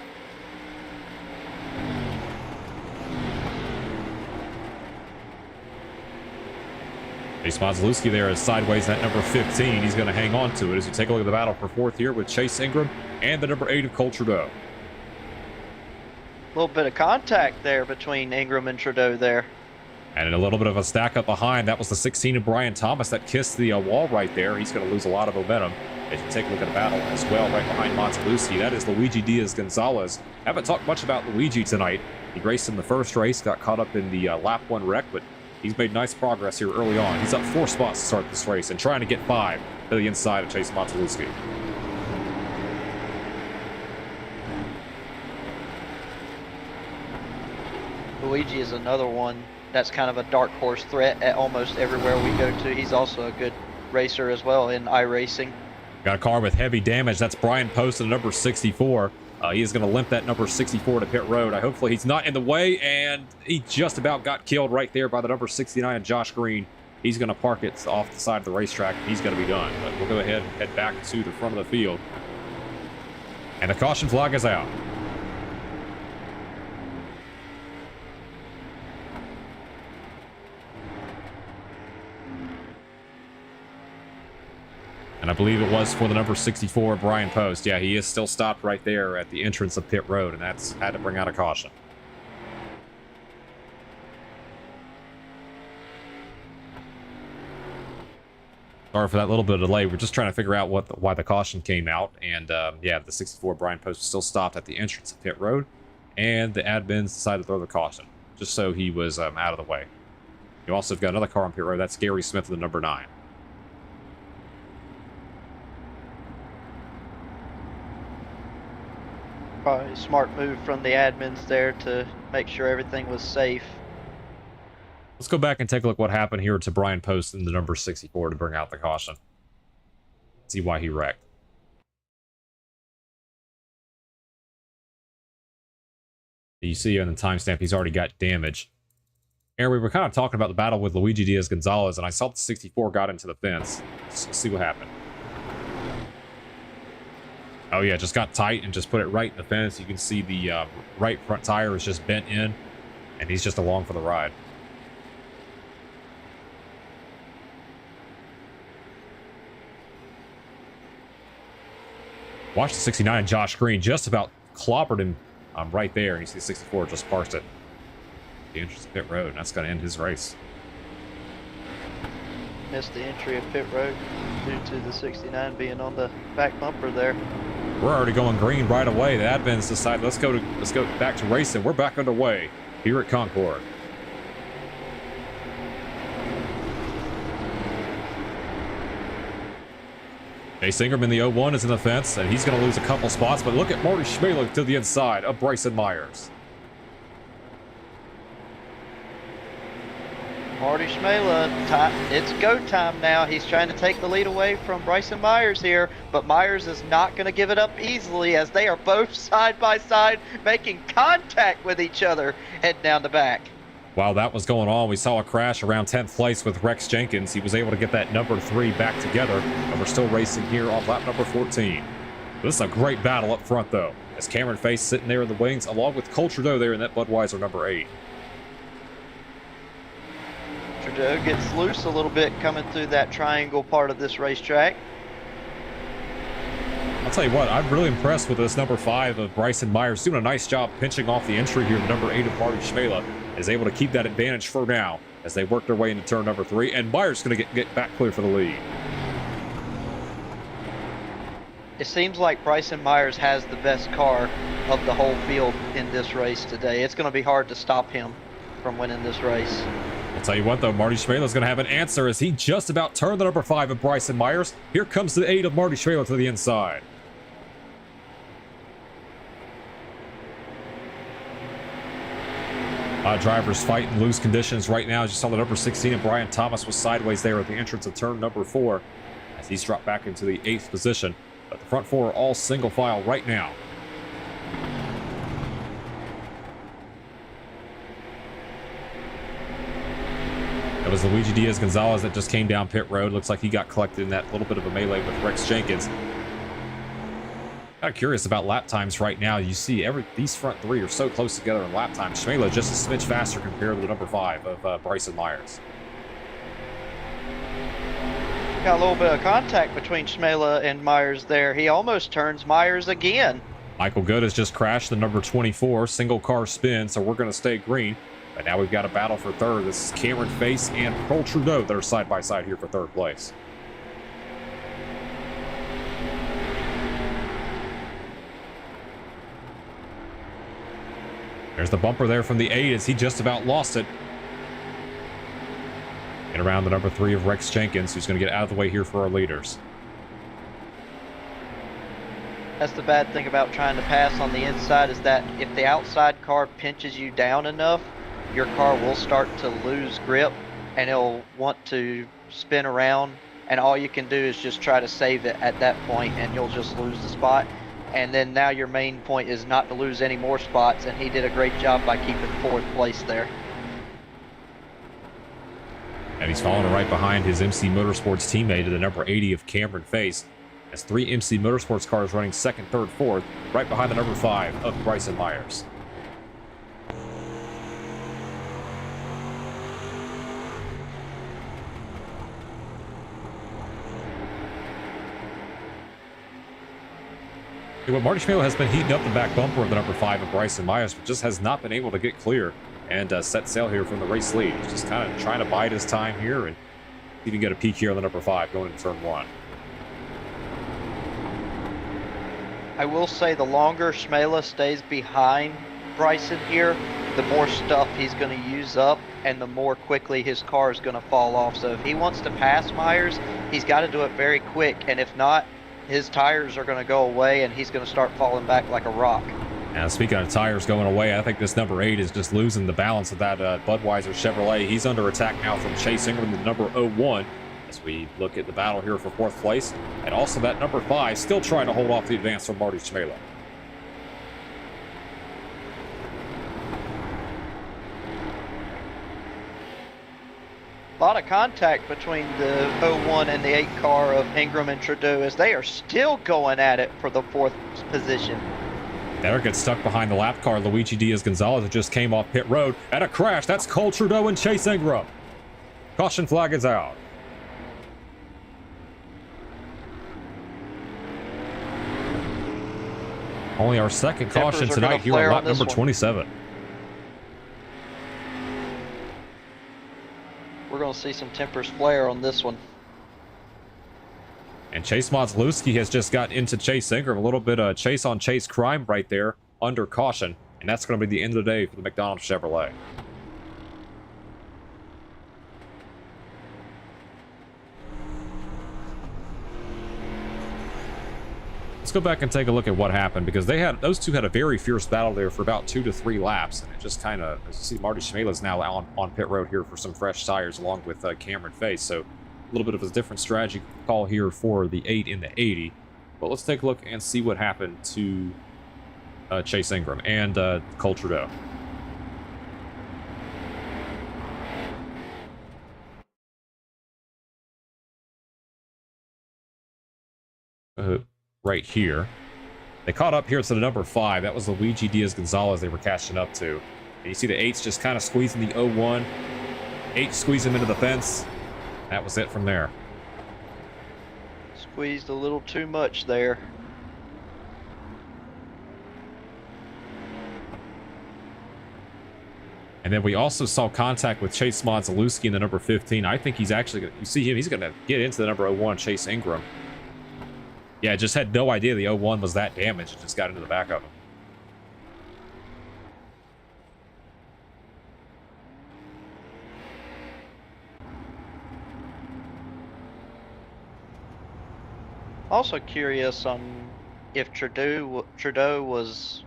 Chase Motzlewski there is sideways at number 15. He's going to hang on to it as you take a look at the battle for 4th here with Chase Ingram and the number 8 of Cole Trudeau. A little bit of contact there between Ingram and Trudeau there. And a little bit of a stack up behind. That was the 16 of Brian Thomas that kissed the wall right there. He's going to lose a lot of momentum. As you take a look at the battle as well, right behind Motzlewski, that is Luigi Diaz-Gonzalez. Haven't talked much about Luigi tonight. He raced in the first race, got caught up in the lap 1 wreck, but he's made nice progress here early on. He's up 4 spots to start this race and trying to get 5 to the inside of Chase Motzlewski. Luigi is another one that's kind of a dark horse threat at almost everywhere we go to. He's also a good racer as well in iRacing. Got a car with heavy damage. That's Brian Post in number 64. He is going to limp that number 64 to pit road. Hopefully he's not in the way, and he just about got killed right there by the number 69, Josh Green. He's going to park it off the side of the racetrack, and he's going to be done. But we'll go ahead and head back to the front of the field. And the caution flag is out. And I believe it was for the number 64, Brian Post. Yeah, he is still stopped right there at the entrance of pit road, and that's had to bring out a caution. Sorry for that little bit of delay. We're just trying to figure out why the caution came out. And yeah, the 64 Brian Post was still stopped at the entrance of pit road, and the admins decided to throw the caution just so he was out of the way. You also have got another car on pit road. That's Gary Smith in the number 9. Probably a smart move from the admins there to make sure everything was safe. Let's go back and take a look what happened here to Brian Post in the number 64 to bring out the caution. See why he wrecked. You see on the timestamp he's already got damage. And we were kind of talking about the battle with Luigi Diaz-Gonzalez, and I saw the 64 got into the fence. Let's see what happened. Oh yeah, just got tight and just put it right in the fence. You can see the right front tire is just bent in, and he's just along for the ride. Watch the 69, Josh Green just about clobbered him right there. And you see the 64 just parsed it. The entrance of pit road, and that's going to end his race. Missed the entry of pit road due to the 69 being on the back bumper there. We're already going green right away. The admins decided let's go back to racing. We're back underway here at Concord. Chase Ingram in the 01 is in the fence, and he's going to lose a couple spots, but look at Marty Schmela to the inside of Bryson Myers. Marty Schmela, it's go time now. He's trying to take the lead away from Bryson Myers here, but Myers is not going to give it up easily as they are both side by side making contact with each other heading down the back. While that was going on, we saw a crash around 10th place with Rex Jenkins. He was able to get that number 3 back together, and we're still racing here on lap number 14. This is a great battle up front, though, as Cameron Face sitting there in the wings, along with Cole Trudeau there in that Budweiser number 8. Trudeau gets loose a little bit coming through that triangle part of this racetrack. I'll tell you what, I'm really impressed with this number 5 of Bryson Myers, doing a nice job pinching off the entry here. The number 8 of Marty Schmela is able to keep that advantage for now as they work their way into turn number 3, and Myers is going to get back clear for the lead. It seems like Bryson Myers has the best car of the whole field in this race today. It's going to be hard to stop him from winning this race. I'll tell you what, though, Marty Schmela is going to have an answer as he just about turned the number 5 of Bryson Myers. Here comes the 8 of Marty Schmela to the inside. Drivers fighting loose conditions right now. As you saw, the number 16 of Brian Thomas was sideways there at the entrance of turn number 4 as he's dropped back into the 8th position. But the front 4 are all single file right now. It was Luigi Diaz-Gonzalez that just came down pit road. Looks like he got collected in that little bit of a melee with Rex Jenkins. Kind of curious about lap times right now. You see these front 3 are so close together in lap time. Schmela just a smidge faster compared to the number 5 of Bryson Myers. Got a little bit of contact between Schmela and Myers there. He almost turns Myers again. Michael Good has just crashed the number 24 single car spin, so we're going to stay green. But now we've got a battle for third. This is Cameron Face and Cole Trudeau that are side by side here for third place. There's the bumper there from the 8 as he just about lost it. And around the number 3 of Rex Jenkins, who's going to get out of the way here for our leaders. That's the bad thing about trying to pass on the inside, is that if the outside car pinches you down enough, your car will start to lose grip and it'll want to spin around, and all you can do is just try to save it at that point and you'll just lose the spot. And then now your main point is not to lose any more spots, and he did a great job by keeping 4th place there. And he's following right behind his MC Motorsports teammate to the number 80 of Cameron Face. Has 3 MC Motorsports cars running 2nd, 3rd, 4th, right behind the number 5 of Bryson Myers. Well, Marty Schmela has been heating up the back bumper of the number 5 of Bryson Myers, but just has not been able to get clear and set sail here from the race lead. He's just kind of trying to bide his time here and even get a peek here on the number 5 going into turn 1. I will say the longer Schmela stays behind Bryson here, the more stuff he's going to use up and the more quickly his car is going to fall off. So if he wants to pass Myers, he's got to do it very quick, and if not, his tires are going to go away and he's going to start falling back like a rock. Now, speaking of tires going away, I think this number 8 is just losing the balance of that Budweiser Chevrolet. He's under attack now from Chase Ingram, the number 01, as we look at the battle here for 4th place. And also that number 5 still trying to hold off the advance from Marty Schmela. A lot of contact between the 01 and the 8 car of Ingram and Trudeau as they are still going at it for the 4th position. There gets stuck behind the lap car. Luigi Diaz-Gonzalez, who just came off pit road at a crash. That's Cole Trudeau and Chase Ingram. Caution flag is out. Only our second caution tonight here on lap number 27. We're going to see some tempers flare on this one. And Chase Modzlewski has just got into Chase Ingram. A little bit of chase on chase crime right there under caution. And that's going to be the end of the day for the McDonald Chevrolet. Let's go back and take a look at what happened, because those two had a very fierce battle there for about 2 to 3 laps, and it just kind of, as you see, Marty Schmela's now on pit road here for some fresh tires along with Cameron Face. So a little bit of a different strategy call here for the 8 in the 80. But let's take a look and see what happened to Chase Ingram and Cole Trudeau. Right here. They caught up here to the number 5. That was Luigi Diaz-Gonzalez they were catching up to. And you see the 8's just kind of squeezing the 01. 8 squeezed him into the fence. That was it from there. Squeezed a little too much there. And then we also saw contact with Chase Monzalewski in the number 15. I think he's actually going to, you see him, he's going to get into the number 01, Chase Ingram. Yeah, just had no idea the 01 was that damaged. It just got into the back of him. Also curious on if Trudeau was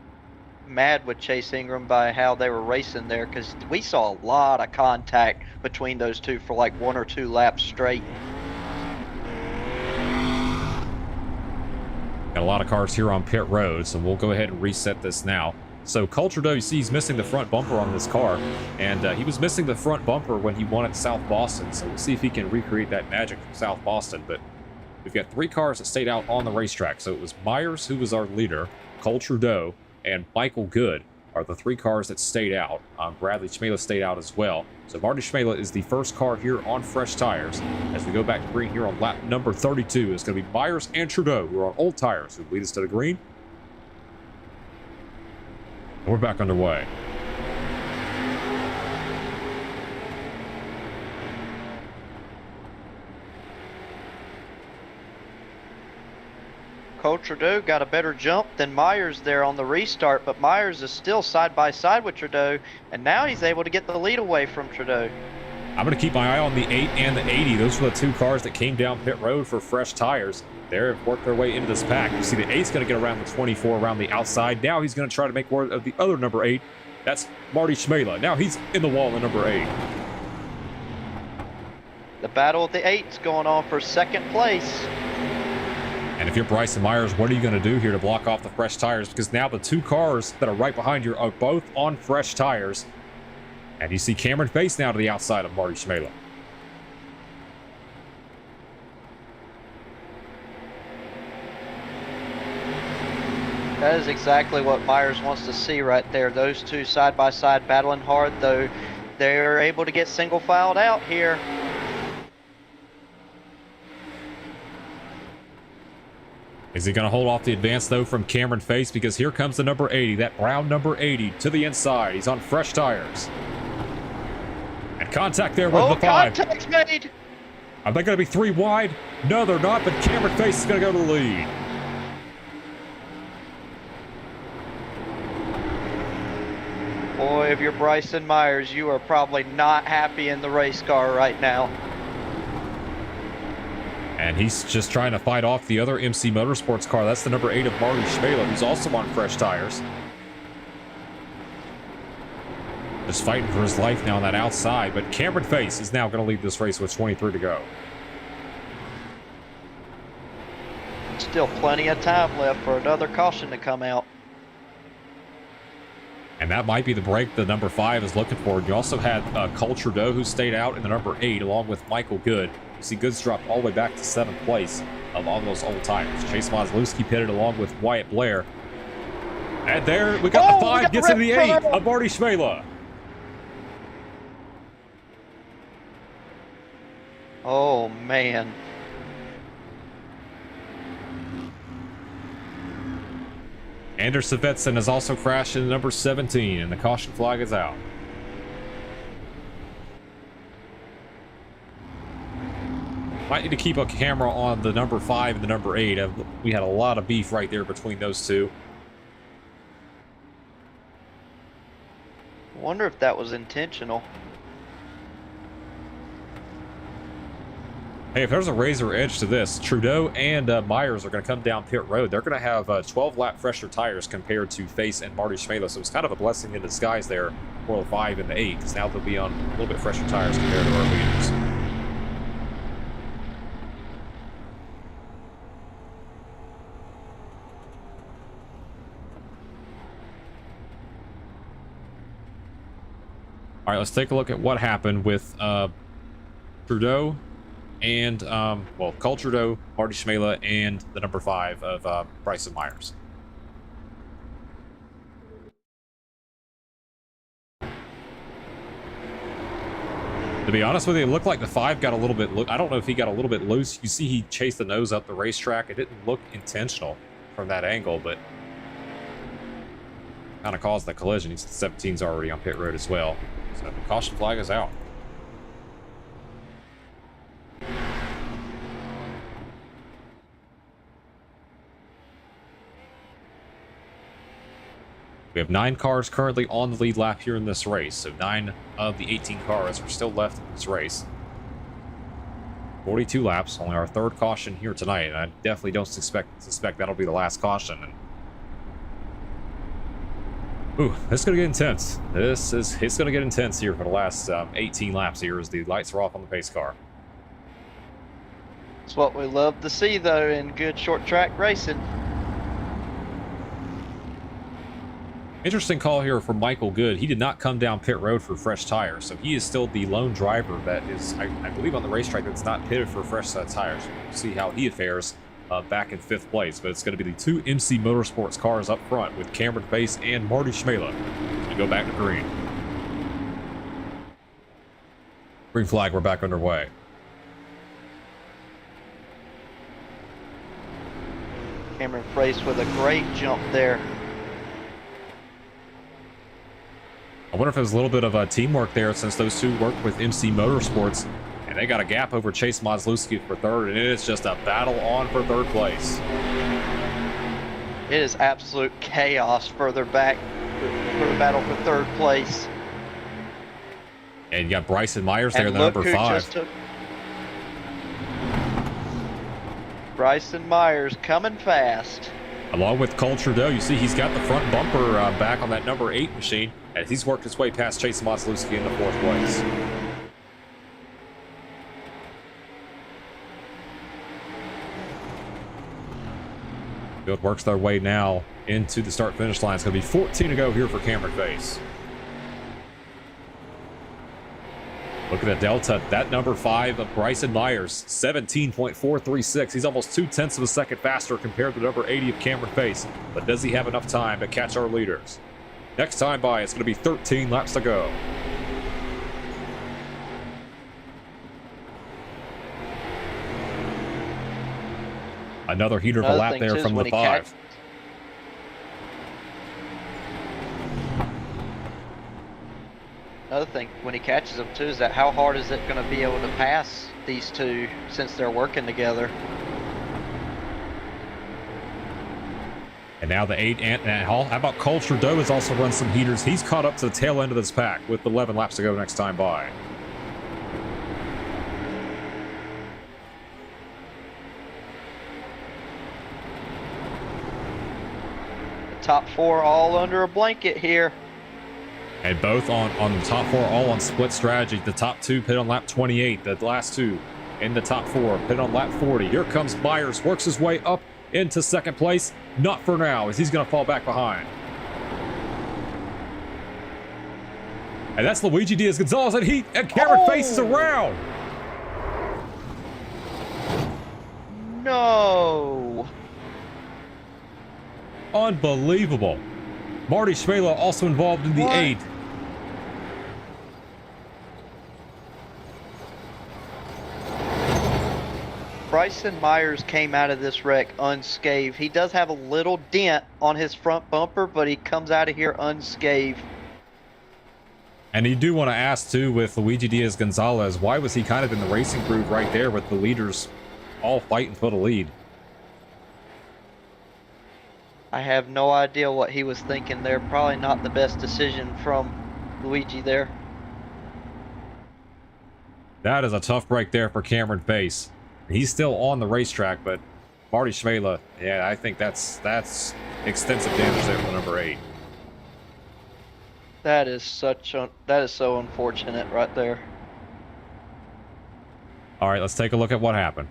mad with Chase Ingram by how they were racing there, because we saw a lot of contact between those two for like 1 or 2 laps straight. Got a lot of cars here on pit road, so we'll go ahead and reset this now. So Cole Trudeau, you see he's missing the front bumper on this car, and he was missing the front bumper when he won at South Boston, so we'll see if he can recreate that magic from South Boston. But we've got 3 cars that stayed out on the racetrack. So it was Myers, who was our leader, Cole Trudeau, and Michael Good are the 3 cars that stayed out. Bradley Schmela stayed out as well. So Marty Schmela is the first car here on fresh tires. As we go back to green here on lap number 32, it's going to be Myers and Trudeau, who are on old tires, who lead us to the green. And we're back underway. Cole Trudeau got a better jump than Myers there on the restart, but Myers is still side by side with Trudeau, and now he's able to get the lead away from Trudeau. I'm going to keep my eye on the 8 and the 80. Those were the 2 cars that came down pit road for fresh tires. They've worked their way into this pack. You see the 8's going to get around the 24 around the outside. Now he's going to try to make more of the other number 8. That's Marty Schmela. Now he's in the wall in number 8. The battle of the 8's going on for second place. And if you're Bryson Myers, what are you going to do here to block off the fresh tires? Because now the 2 cars that are right behind you are both on fresh tires. And you see Cameron Face now to the outside of Marty Schmela. That is exactly what Myers wants to see right there. Those 2 side by side battling hard, though they're able to get single filed out here. Is he going to hold off the advance, though, from Cameron Face? Because here comes the number 80, that brown number 80, to the inside. He's on fresh tires. And contact there with the 5. Contact's made! Are they going to be 3 wide? No, they're not, but Cameron Face is going to go to the lead. Boy, if you're Bryson Myers, you are probably not happy in the race car right now. And he's just trying to fight off the other MC Motorsports car. That's the number 8 of Marty Schmela, who's also on fresh tires. Just fighting for his life now on that outside. But Cameron Face is now going to lead this race with 23 to go. Still plenty of time left for another caution to come out. And that might be the break the number 5 is looking for. You also had Cole Trudeau, who stayed out in the number 8, along with Michael Good. You see Goods drop all the way back to 7th place on those old tires. Chase Monzalewski pitted along with Wyatt Blair. And there, we got the 5, gets into the 8 of Marty Schmela. Oh, man. Anders Svetson has also crashed in number 17, and the caution flag is out. Might need to keep a camera on the number 5 and the number 8. We had a lot of beef right there between those 2. Wonder if that was intentional. Hey, if there's a razor edge to this, Trudeau and Myers are going to come down pit road. They're going to have 12-lap fresher tires compared to Face and Marty Schmela, so it's kind of a blessing in disguise there for the 5 and the 8, because now they'll be on a little bit fresher tires compared to our leaders. All right, let's take a look at what happened with Trudeau and, well, Cole Trudeau, Marty Schmela, and the number 5 of Bryson Myers. To be honest with you, it looked like the 5 got a little bit, I don't know if he got a little bit loose. You see he chased the nose up the racetrack. It didn't look intentional from that angle, but kind of caused the collision. 17's already on pit road as well. So the caution flag is out. We have 9 cars currently on the lead lap here in this race. So 9 of the 18 cars are still left in this race. 42 laps, only our 3rd caution here tonight. And I definitely don't suspect that'll be the last caution. And ooh, this is going to get intense. It's going to get intense here for the last 18 laps here as the lights are off on the pace car. It's what we love to see, though, in good short track racing. Interesting call here from Michael Good. He did not come down pit road for fresh tires, so he is still the lone driver that is, I believe, on the racetrack that's not pitted for fresh tires. We'll see how he fares back in 5th place, but it's going to be the 2 MC Motorsports cars up front with Cameron Face and Marty Schmela to go back to green. Green flag, we're back underway. Cameron Face with a great jump there. I wonder if there's a little bit of teamwork there since those 2 work with MC Motorsports, and they got a gap over Chase Moslewski for 3rd, and it's just a battle on for 3rd place. It is absolute chaos further back for the battle for 3rd place. And you got Bryson Myers there, And the look number who 5. just took... Bryson Myers coming fast. Along with Cole Trudeau, you see he's got the front bumper back on that number 8 machine, as he's worked his way past Chase Moslewski in the 4th place. Field works their way now into the start-finish line. It's going to be 14 to go here for Cameron Face. Look at the delta. That number 5 of Bryson Myers, 17.436. He's almost 0.2 of a second faster compared to number 80 of Cameron Face. But does he have enough time to catch our leaders? Next time by, it's going to be 13 laps to go. Another heater of a lap there from the 5. Another thing, when he catches them too, is that how hard is it going to be able to pass these 2 since they're working together? And now the 8 and Hall. How about Cole Trudeau has also run some heaters. He's caught up to the tail end of this pack with 11 laps to go next time by. The top 4 all under a blanket here. And both on the top 4, all on split strategy. The top 2 pit on lap 28. The last 2 in the top 4 pit on lap 40. Here comes Myers, works his way up into 2nd place. Not for now, as he's going to fall back behind. And that's Luigi Diaz-Gonzalez, and Cameron Face is around. No. Unbelievable. Marty Schmela also involved in the 8. Bryson Myers came out of this wreck unscathed. He does have a little dent on his front bumper, but he comes out of here unscathed. And you do want to ask, too, with Luigi Diaz-Gonzalez, why was he kind of in the racing groove right there with the leaders all fighting for the lead? I have no idea what he was thinking there. Probably not the best decision from Luigi there. That is a tough break there for Cameron Face. He's still on the racetrack, but Marty Schmela, yeah, I think that's extensive damage there for number 8. That is so unfortunate right there. All right, let's take a look at what happened.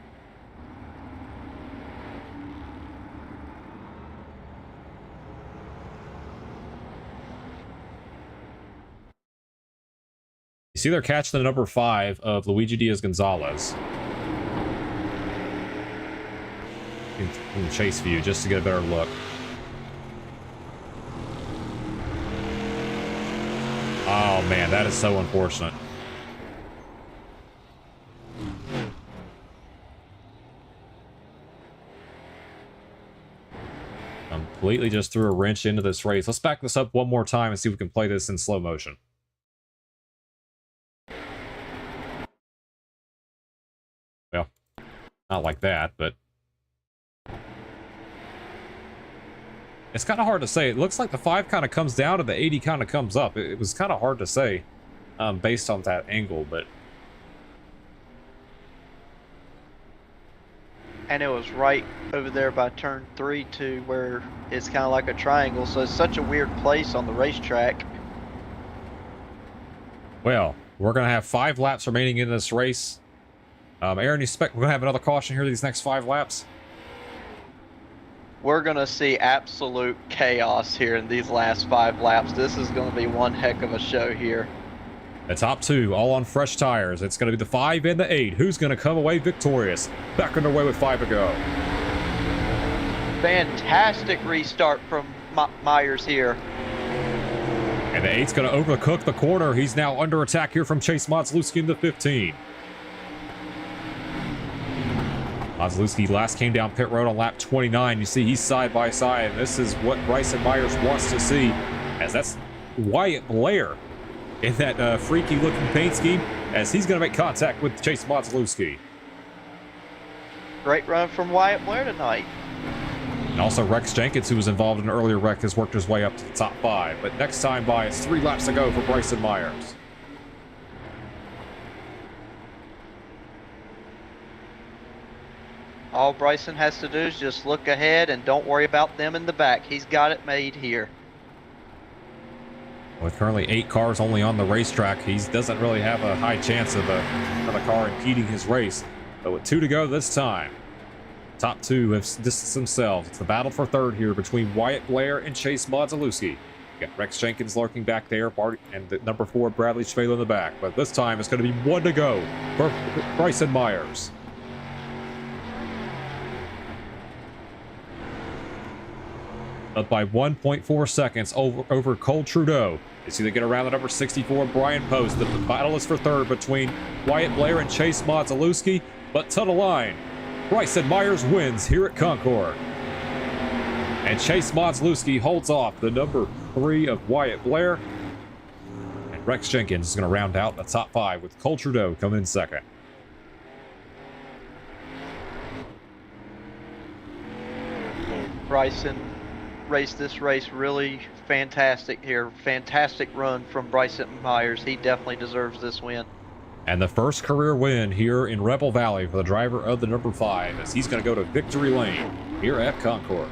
You see they're catching the number 5 of Luigi Diaz-Gonzalez. In chase view, just to get a better look. Oh man, that is so unfortunate. Completely just threw a wrench into this race. Let's back this up one more time and see if we can play this in slow motion. Well, not like that, but it's kind of hard to say. It looks like the 5 kind of comes down and the 80 kind of comes up. It was kind of hard to say based on that angle, but... And it was right over there by turn 3 too, where it's kind of like a triangle, so it's such a weird place on the racetrack. Well, we're going to have 5 laps remaining in this race. Aaron, you expect we're going to have another caution here these next 5 laps? We're going to see absolute chaos here in these last 5 laps. This is going to be one heck of a show here. The top 2, all on fresh tires. It's going to be the 5 and the 8. Who's going to come away victorious? Back underway with 5 to go. Fantastic restart from Myers here. And the 8's going to overcook the corner. He's now under attack here from Chase Motzlewski in the 15. Motzlewski last came down pit road on lap 29. You see he's side by side. This is what Bryson Myers wants to see, as that's Wyatt Blair in that freaky looking paint scheme, as he's going to make contact with Chase Motzlewski. Great run from Wyatt Blair tonight. And also Rex Jenkins, who was involved in an earlier wreck, has worked his way up to the top 5. But next time by, it's 3 laps to go for Bryson Myers. All Bryson has to do is just look ahead and don't worry about them in the back. He's got it made here. With currently 8 cars only on the racetrack, he doesn't really have a high chance of another car impeding his race. But with 2 to go this time, top 2 have distanced themselves. It's the battle for 3rd here between Wyatt Blair and Chase Motzlewski. You got Rex Jenkins lurking back there, and the number 4 Bradley Schmela in the back. But this time it's going to be 1 to go for Bryson Myers. Up by 1.4 seconds over Cole Trudeau. You see they get around the number 64 Brian Post. The battle is for 3rd between Wyatt Blair and Chase Motzlewski, but to the line, Bryson Myers wins here at Concord. And Chase Motzlewski holds off the number 3 of Wyatt Blair. And Rex Jenkins is going to round out the top 5 with Cole Trudeau coming in 2nd. Bryson raced this race really fantastic here. Fantastic run from Bryson Myers. He definitely deserves this win. And the first career win here in Rebel Valley for the driver of the number 5, as he's going to go to victory lane here at Concord.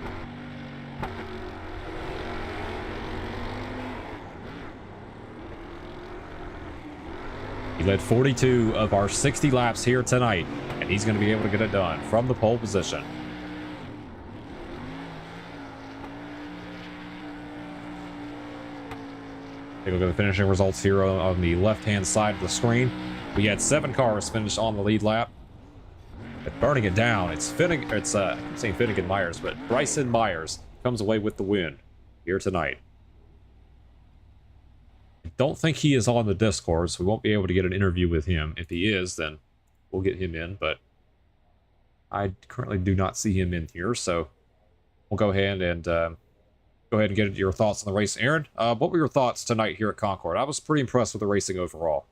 He led 42 of our 60 laps here tonight, and he's going to be able to get it done from the pole position. Take a look at the finishing results here on the left-hand side of the screen. We had 7 cars finish on the lead lap. But burning it down, I'm saying Finnegan Myers, but Bryson Myers comes away with the win here tonight. I don't think he is on the Discord, so we won't be able to get an interview with him. If he is, then we'll get him in, but I currently do not see him in here, so we'll go ahead and get your thoughts on the race. Aaron, what were your thoughts tonight here at Concord? I was pretty impressed with the racing overall.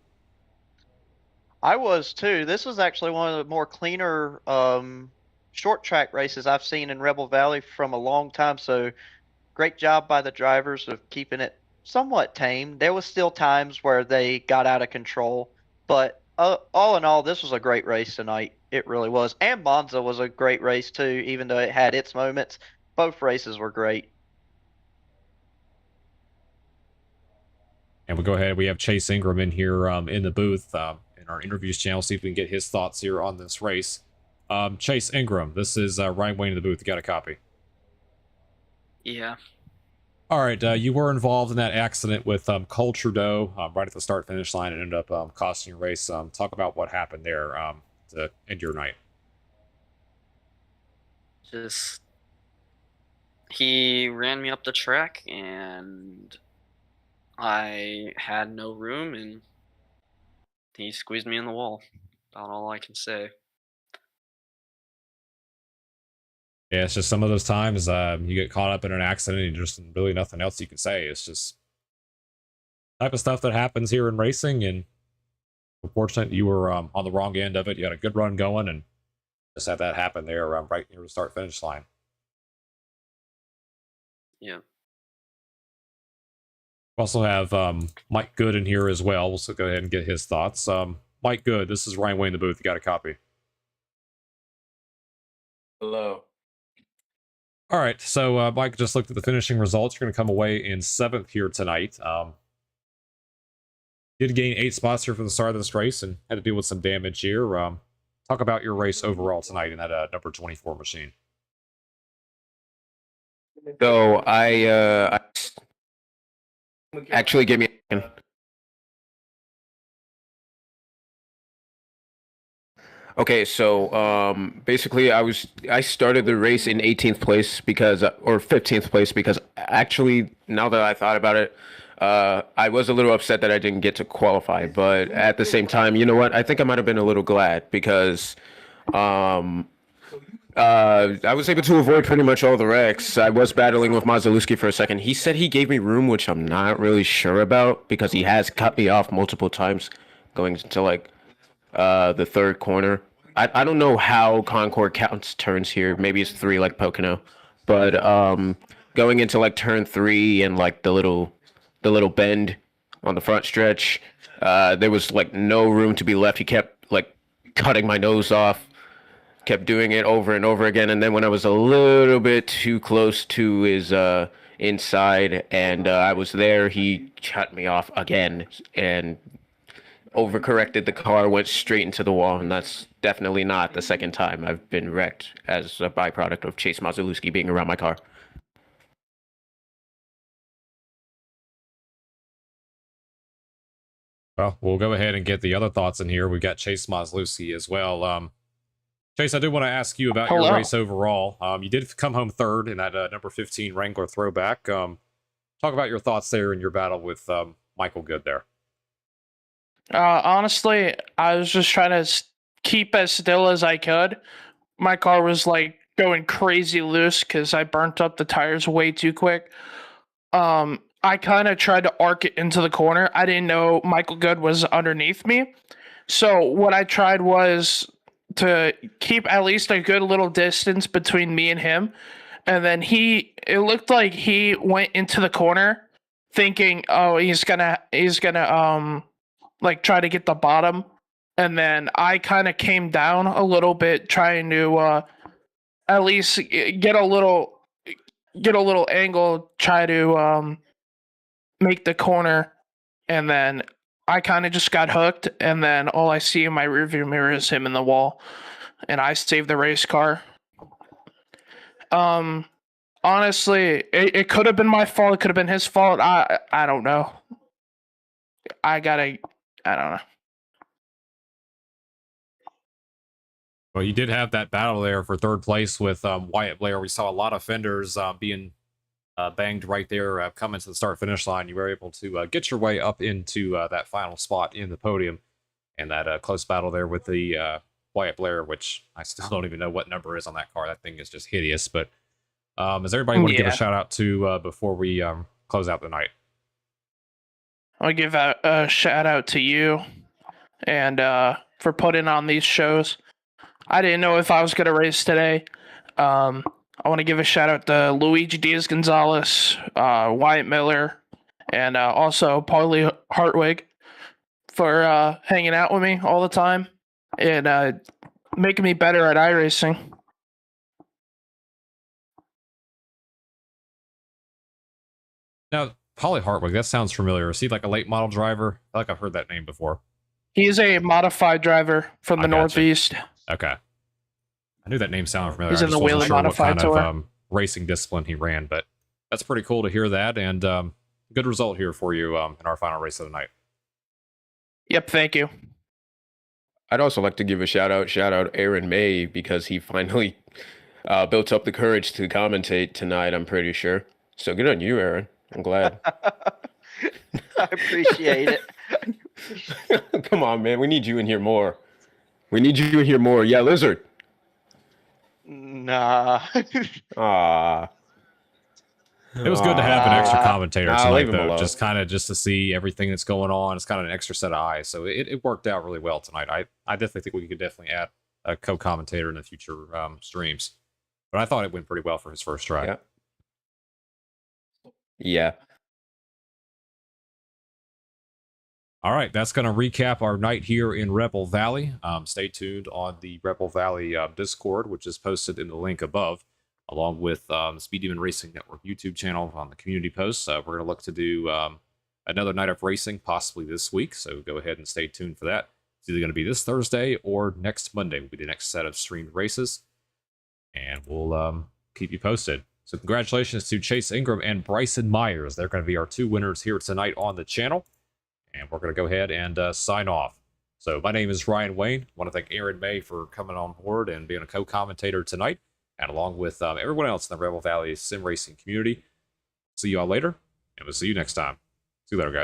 I was too. This was actually one of the more cleaner short track races I've seen in Rebel Valley from a long time. So great job by the drivers of keeping it somewhat tame. There was still times where they got out of control, but all in all, this was a great race tonight. It really was. And Monza was a great race too, even though it had its moments. Both races were great. And we'll go ahead. We have Chase Ingram in here in the booth in our interviews channel. See if we can get his thoughts here on this race. Chase Ingram, this is Ryan Wayne in the booth. You got a copy? Yeah. All right. You were involved in that accident with Cole Trudeau right at the start finish line and ended up costing your race. Talk about what happened there to end your night. Just he ran me up the track and I had no room and he squeezed me in the wall. About all I can say. Yeah, it's just some of those times you get caught up in an accident and there's really nothing else you can say. It's just type of stuff that happens here in racing, and unfortunate you were on the wrong end of it. You had a good run going and just had that happen there right near the start finish line. Yeah. We also have Mike Good in here as well. We'll go ahead and get his thoughts. Mike Good, this is Ryan Wayne in the booth. You got a copy? Hello. All right, so Mike just looked at the finishing results. You're going to come away in 7th here tonight. Did gain 8 spots here for the start of this race and had to deal with some damage here. Talk about your race overall tonight in that number 24 machine. So I actually gave me a second. Okay, so basically I started the race in 18th place because or 15th place because actually now that I thought about it, I was a little upset that I didn't get to qualify, but at the same time, you know what? I think I might have been a little glad because I was able to avoid pretty much all the wrecks. I was battling with Mazelewski for a second. He said he gave me room, which I'm not really sure about because he has cut me off multiple times going to like the third corner. I don't know how Concord counts turns here. Maybe it's 3 like Pocono. But going into like turn 3 and like the little bend on the front stretch, there was like no room to be left. He kept like cutting my nose off, kept doing it over and over again. And then when I was a little bit too close to his inside and I was there, he cut me off again and overcorrected the car, went straight into the wall, and that's definitely not the second time I've been wrecked as a byproduct of Chase Mazelewski being around my car. Well, we'll go ahead and get the other thoughts in here. We've got Chase Mazelewski as well. Chase, I do want to ask you about your race overall. You did come home 3rd in that number 15 Wrangler throwback. Talk about your thoughts there in your battle with Michael Good there. Honestly, I was just trying to keep as still as I could. My car was like going crazy loose because I burnt up the tires way too quick. I kind of tried to arc it into the corner. I didn't know Michael Good was underneath me. So what I tried was to keep at least a good little distance between me and him. And then it looked like he went into the corner thinking, oh, he's gonna like try to get the bottom, and then I kind of came down a little bit trying to at least get a little angle, try to make the corner, and then I kind of just got hooked, and then all I see in my rearview mirror is him in the wall, and I saved the race car. Honestly, it could have been my fault, it could have been his fault. I don't know. I don't know. Well, you did have that battle there for 3rd place with Wyatt Blair. We saw a lot of fenders being banged right there coming to the start-finish line. You were able to get your way up into that final spot in the podium. And that close battle there with the Wyatt Blair, which I still don't even know what number is on that car. That thing is just hideous. But does everybody want to give a shout-out to before we close out the night? I'll give a shout out to you and for putting on these shows. I didn't know if I was going to race today. I want to give a shout out to Luigi Diaz Gonzalez, Wyatt Miller, and also Paulie Hartwig for hanging out with me all the time. And making me better at iRacing. Now, Holly Hartwig, that sounds familiar. Is he like a late model driver? I feel like I've heard that name before. He is a modified driver from the I gotcha. Northeast. Okay. I knew that name sounded familiar. He's I in just the wasn't Wheeler sure what Modified kind Tour. of racing discipline he ran, but that's pretty cool to hear that, and good result here for you in our final race of the night. Yep, thank you. I'd also like to give a shout out Aaron May, because he finally built up the courage to commentate tonight, I'm pretty sure. So good on you, Aaron. I'm glad. I appreciate it. Come on, man. We need you in here more. We need you in here more. Yeah, Lizard. Nah. Ah. It was good to have an extra commentator Nah, tonight, leave him though, alone. just to see everything that's going on. It's kind of an extra set of eyes, so it worked out really well tonight. I definitely think we could definitely add a co-commentator in the future streams, but I thought it went pretty well for his first try. Yeah. Yeah. All right, that's going to recap our night here in Rebel Valley. Stay tuned on the Rebel Valley Discord, which is posted in the link above, along with the Speed Demon Racing Network YouTube channel on the community posts. We're going to look to do another night of racing, possibly this week, so go ahead and stay tuned for that. It's either going to be this Thursday or next Monday will be the next set of streamed races, and we'll keep you posted. So congratulations to Chase Ingram and Bryson Myers. They're going to be our two winners here tonight on the channel. And we're going to go ahead and sign off. So my name is Ryan Wayne. I want to thank Aaron May for coming on board and being a co-commentator tonight, and along with everyone else in the Rebel Valley sim racing community. See you all later, and we'll see you next time. See you later, guys.